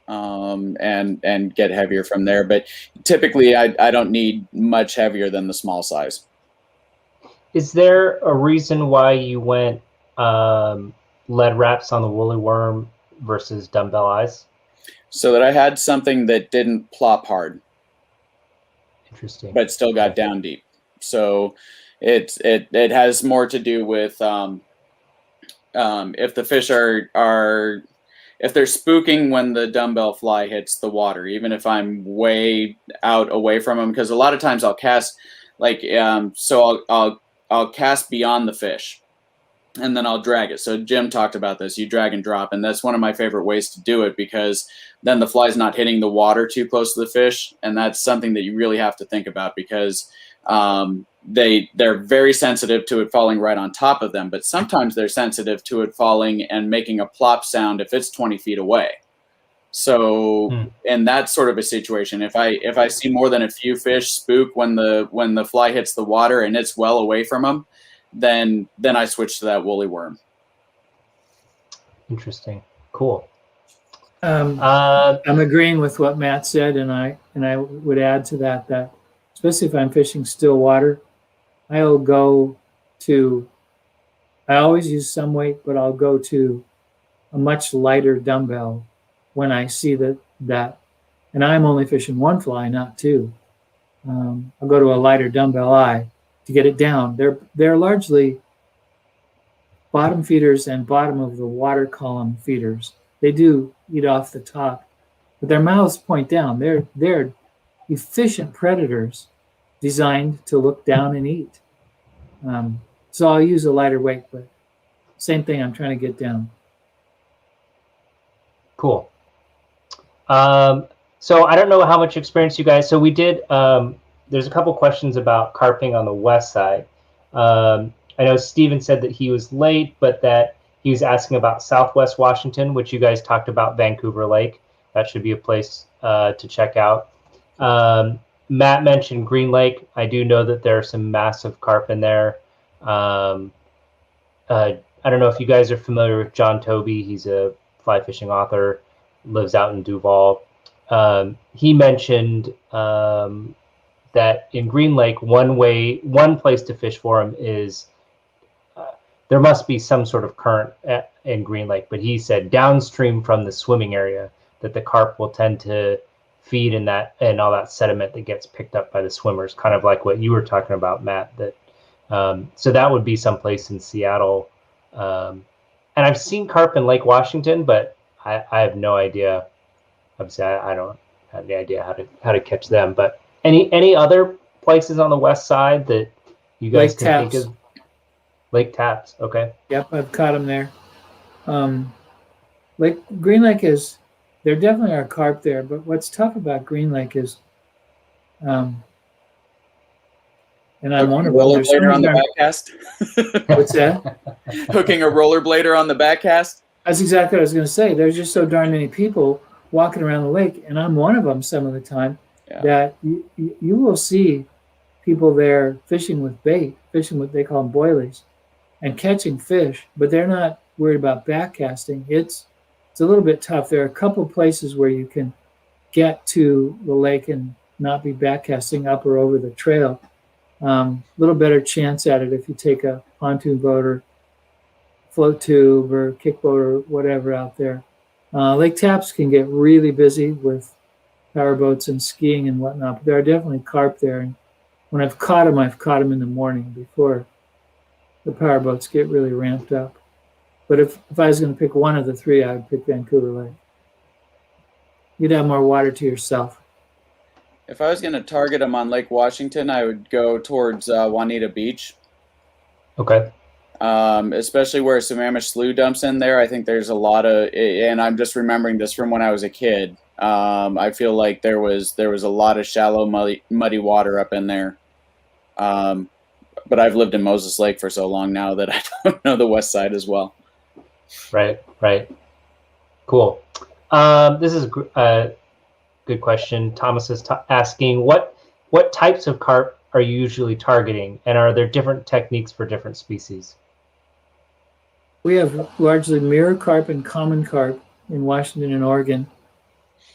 and get heavier from there. But typically, I don't need much heavier than the small size. Is there a reason why you went lead wraps on the woolly worm versus dumbbell eyes? So that I had something that didn't plop hard, Interesting. but still got down deep. So it has more to do with if the fish are if they're spooking when the dumbbell fly hits the water, even if I'm way out away from them, because a lot of times I'll cast so I'll cast beyond the fish, and then I'll drag it. So Jim talked about this. You drag and drop, and that's one of my favorite ways to do it, because then the fly's not hitting the water too close to the fish, and that's something that you really have to think about, because they're very sensitive to it falling right on top of them, but sometimes they're sensitive to it falling and making a plop sound if it's 20 feet away. So in that sort of a situation, if I see more than a few fish spook when the fly hits the water and it's well away from them, then I switch to that woolly worm. Interesting. Cool. I'm agreeing with what Matt said, and I would add to that especially if I'm fishing still water, I always use some weight, but I'll go to a much lighter dumbbell when I see that, and I'm only fishing one fly, not two. I'll go to a lighter dumbbell eye to get it down. They're largely bottom feeders and bottom of the water column feeders. They do eat off the top, but their mouths point down. They're efficient predators designed to look down and eat. So I'll use a lighter weight, but same thing, I'm trying to get down. Cool. So I don't know how much experience you guys, so we did, there's a couple questions about carping on the west side. I know Steven said that he was late, but that he was asking about Southwest Washington, which you guys talked about, Vancouver Lake. That should be a place to check out. Matt mentioned Green Lake. I do know that there are some massive carp in there. I don't know if you guys are familiar with John Toby. He's a fly fishing author, lives out in Duval. He mentioned that in Green Lake, one place to fish for him is there must be some sort of current in Green Lake, but he said downstream from the swimming area that the carp will tend to feed in that and all that sediment that gets picked up by the swimmers, kind of like what you were talking about, Matt. That so that would be someplace in Seattle. And I've seen carp in Lake Washington, but I have no idea. Obviously, I don't have any idea how to catch them. But any other places on the west side that you guys Lake can Taps. think of? Lake Taps. Okay. Yep, I've caught them there. Green Lake there definitely are carp there, but what's tough about Green Lake is, and I'm one of them. Rollerblader on the backcast. What's that? Hooking a rollerblader on the backcast. That's exactly what I was going to say. There's just so darn many people walking around the lake, and I'm one of them some of the time, that you will see people there fishing with bait, fishing what they call them boilies, and catching fish, but they're not worried about backcasting. It's a little bit tough. There are a couple of places where you can get to the lake and not be backcasting up or over the trail. Little better chance at it if you take a pontoon boat or float tube or kick boat or whatever out there. Lake Taps can get really busy with power boats and skiing and whatnot, but there are definitely carp there. And when I've caught them in the morning before the power boats get really ramped up. But if I was going to pick one of the three, I would pick Vancouver Lake. You'd have more water to yourself. If I was going to target them on Lake Washington, I would go towards Juanita Beach. Okay. Especially where Sammamish Slough dumps in there. I think there's a lot of, and I'm just remembering this from when I was a kid. I feel like there was a lot of shallow, muddy water up in there. But I've lived in Moses Lake for so long now that I don't know the west side as well. Right. Cool. This is a good question. Thomas is asking, what types of carp are you usually targeting, and are there different techniques for different species? We have largely mirror carp and common carp in Washington and Oregon.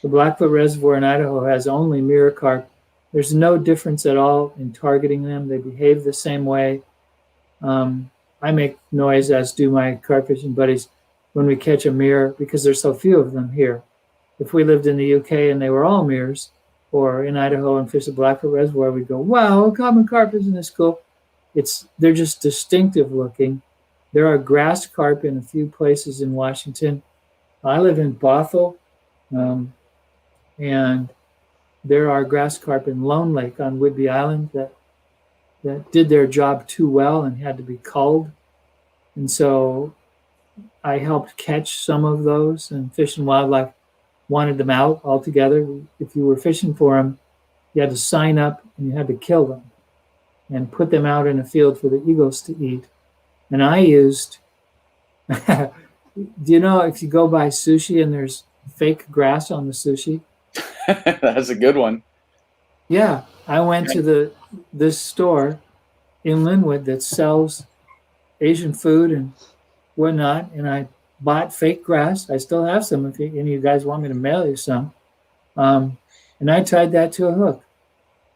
The Blackfoot Reservoir in Idaho has only mirror carp. There's no difference at all in targeting them. They behave the same way. I make noise, as do my carp fishing buddies. when we catch a mirror, because there's so few of them here. If we lived in the UK and they were all mirrors, or in Idaho and fish the Blackfoot Reservoir, we'd go, wow, common carp, isn't this cool? They're just distinctive looking. There are grass carp in a few places in Washington. I live in Bothell, and there are grass carp in Lone Lake on Whidbey Island that did their job too well and had to be culled. And so I helped catch some of those, and Fish and Wildlife wanted them out altogether. If you were fishing for them, you had to sign up and you had to kill them and put them out in a field for the eagles to eat. And I used, do you know, if you go buy sushi and there's fake grass on the sushi? That's a good one. Yeah, I went to this store in Linwood that sells Asian food and whatnot, and I bought fake grass. I still have some if any of you guys want me to mail you some. And I tied that to a hook.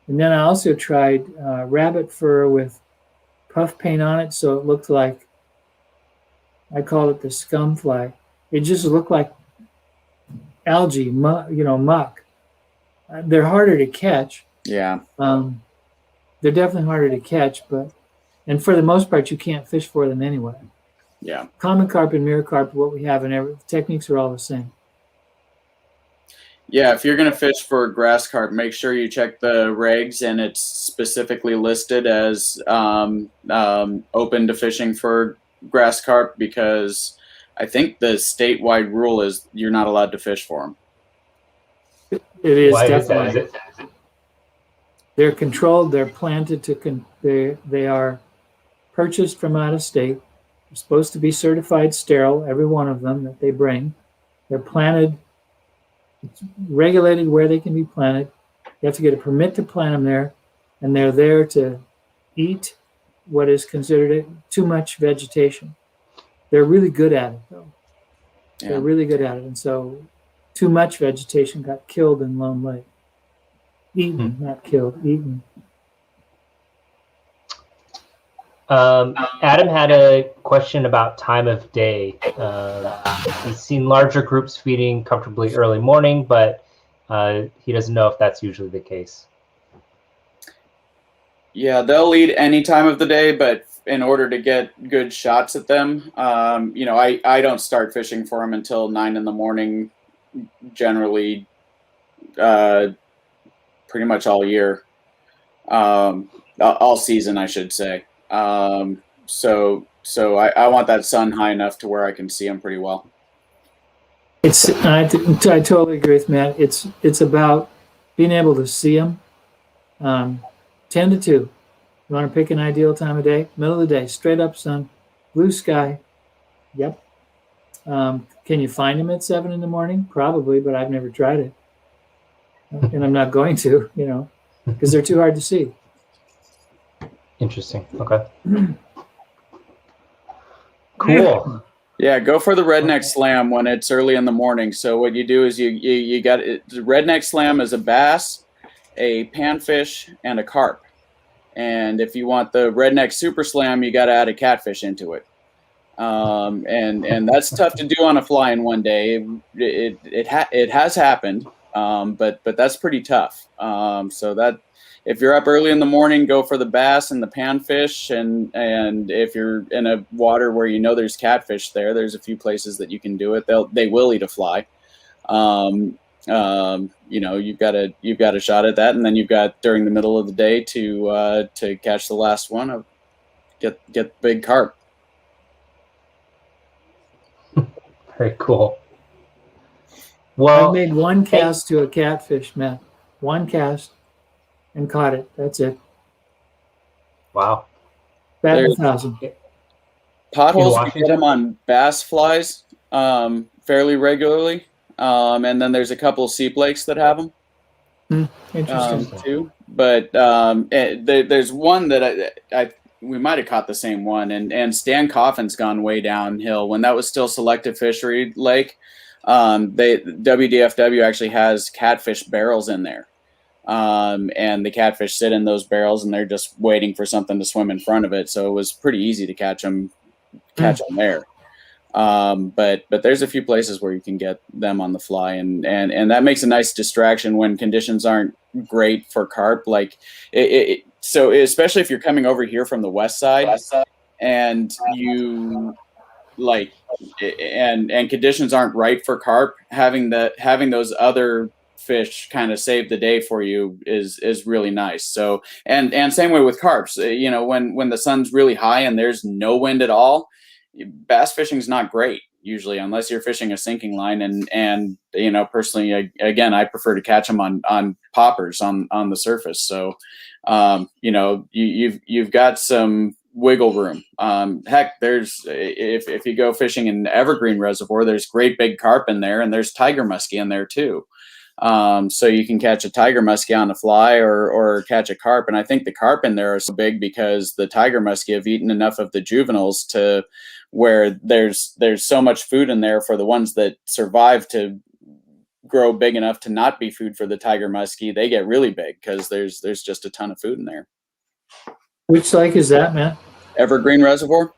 And then I also tried rabbit fur with puff paint on it, so it looked like, I call it the scum fly. It just looked like algae, muck. They're harder to catch. Yeah. They're definitely harder to catch, and for the most part, you can't fish for them anyway. Yeah. Common carp and mirror carp, what we have, and the techniques are all the same. Yeah, if you're going to fish for grass carp, make sure you check the regs, and it's specifically listed as open to fishing for grass carp, because I think the statewide rule is you're not allowed to fish for them. It is Why definitely. is that? They're controlled. They're planted they are purchased from out of state. They're supposed to be certified sterile, every one of them that they bring. They're planted. It's regulated where they can be planted. You have to get a permit to plant them there, and they're there to eat what is considered too much vegetation. They're really good at it, though. Yeah. They're really good at it, and so too much vegetation got killed in Lone Lake. Eaten, not killed, eaten. Adam had a question about time of day. He's seen larger groups feeding comfortably early morning, but he doesn't know if that's usually the case. Yeah, they'll eat any time of the day, but in order to get good shots at them, I don't start fishing for them until 9 in the morning, generally, pretty much all year, all season, I should say. So I want that sun high enough to where I can see them pretty well. I totally agree with Matt. It's about being able to see them. 10 to 2. You want to pick an ideal time of day? Middle of the day, straight up sun, blue sky. Yep. Can you find them at 7 in the morning? Probably, but I've never tried it. And I'm not going to, because they're too hard to see. Interesting. Okay. Cool. Yeah, go for the redneck slam when it's early in the morning. So what you do is you got it. The redneck slam is a bass, a panfish, and a carp. And if you want the redneck super slam, you got to add a catfish into it. And that's tough to do on a fly in one day. It has happened, but that's pretty tough. So that if you're up early in the morning, go for the bass and the panfish, and if you're in a water where there's catfish there's a few places that you can do it. They will eat a fly. You've got a shot at that, and then you've got during the middle of the day to catch the last one, get big carp. Very cool. Well, I made one cast to a catfish, Matt. One cast and caught it. That's it. Wow. Bat 1,000. Potholes, we get them on bass flies fairly regularly. And then there's a couple of sea flakes that have them Interesting. too. But there's one that we might have caught the same one. And Stan Coffin's gone way downhill. When that was still Selective Fishery Lake, WDFW actually has catfish barrels in there. And the catfish sit in those barrels, and they're just waiting for something to swim in front of it. So it was pretty easy to catch them there. But there's a few places where you can get them on the fly, and that makes a nice distraction when conditions aren't great for carp. Like so especially if you're coming over here from the west side and you like and conditions aren't right for carp, having those other fish kind of save the day for you is really nice. So and same way with carps. You know, when the sun's really high and there's no wind at all, bass fishing is not great usually, unless you're fishing a sinking line. And you know, personally, again, I prefer to catch them on poppers on the surface. So you know, you've got some wiggle room. Heck, there's if you go fishing in Evergreen Reservoir, there's great big carp in there, and there's tiger muskie in there too. So you can catch a tiger muskie on the fly or catch a carp. And I think the carp in there are so big because the tiger muskie have eaten enough of the juveniles to where there's so much food in there for the ones that survive to grow big enough to not be food for the tiger muskie. They get really big because there's just a ton of food in there. Which lake is that, man? Evergreen Reservoir.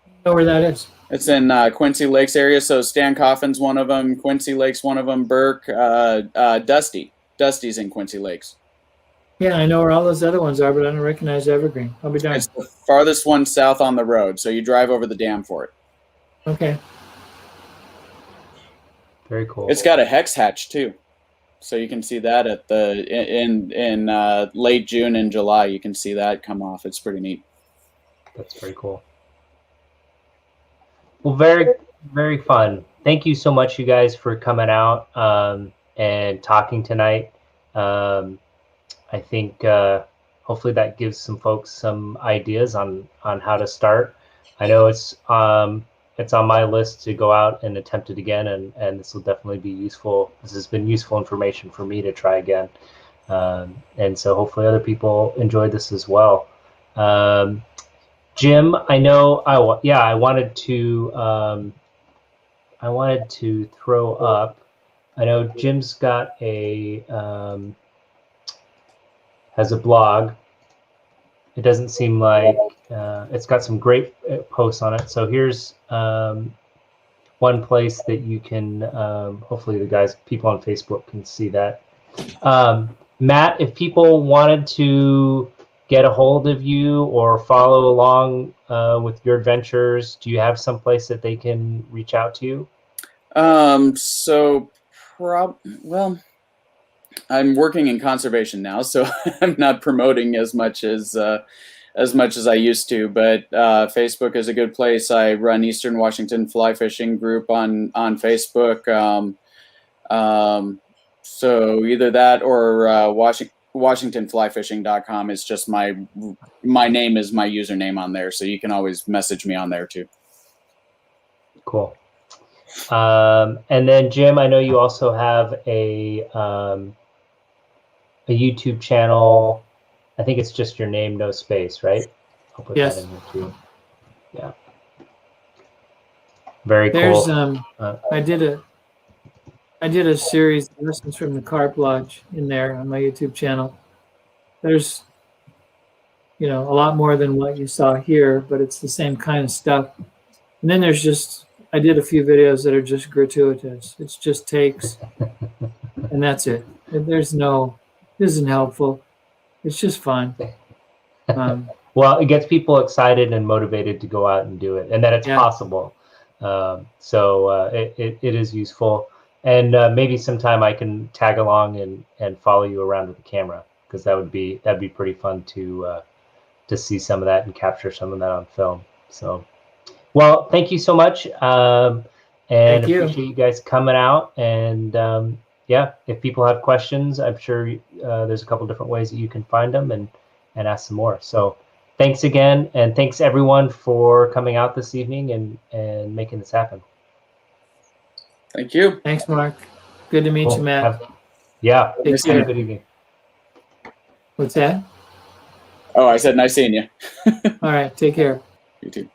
I know where that is. It's in Quincy Lakes area. So Stan Coffin's one of them. Quincy Lakes, one of them. Burke, Dusty's in Quincy Lakes. Yeah, I know where all those other ones are, but I don't recognize Evergreen. I'll be darned. It's the farthest one south on the road. So you drive over the dam for it. Okay. Very cool. It's got a hex hatch too. So you can see that at in late June and July. You can see that come off. It's pretty neat. That's very cool. Well, very, very fun. Thank you so much, you guys, for coming out and talking tonight. I think hopefully that gives some folks some ideas on how to start. I know it's on my list to go out and attempt it again, and this will definitely be useful. This has been useful information for me to try again, and so hopefully other people enjoyed this as well. Jim, I know. I wanted to throw up. I know Jim's got has a blog. It doesn't seem like it's got some great posts on it. So here's one place that you can. Hopefully, people on Facebook can see that. Matt, if people wanted to get a hold of you or follow along with your adventures, do you have some place that they can reach out to you? Well, I'm working in conservation now, so I'm not promoting as much as I used to. But Facebook is a good place. I run Eastern Washington Fly Fishing Group on Facebook. So either that or WashingtonFlyFishing.com is just my name is my username on there, so you can always message me on there too. Cool. And then Jim, I know you also have a YouTube channel. I think it's just your name, no space, right? I'll put that in here too. Yeah. Very cool. There's I did a series of lessons from the Carp Lodge in there on my YouTube channel. There's, a lot more than what you saw here, but it's the same kind of stuff. And then there's I did a few videos that are just gratuitous. It's just takes, and that's it. This isn't helpful. It's just fun. Well, it gets people excited and motivated to go out and do it, and that it's possible. So it is useful. And maybe sometime I can tag along and follow you around with the camera, because that'd be pretty fun to see some of that and capture some of that on film. So, well, thank you so much, and appreciate you guys coming out. And if people have questions, I'm sure there's a couple different ways that you can find them and ask some more. So, thanks again, and thanks everyone for coming out this evening and making this happen. Thank you. Thanks, Mark. Good to meet you, Matt. Take care. Good evening. What's that? Oh, I said nice seeing you. All right. Take care. You too.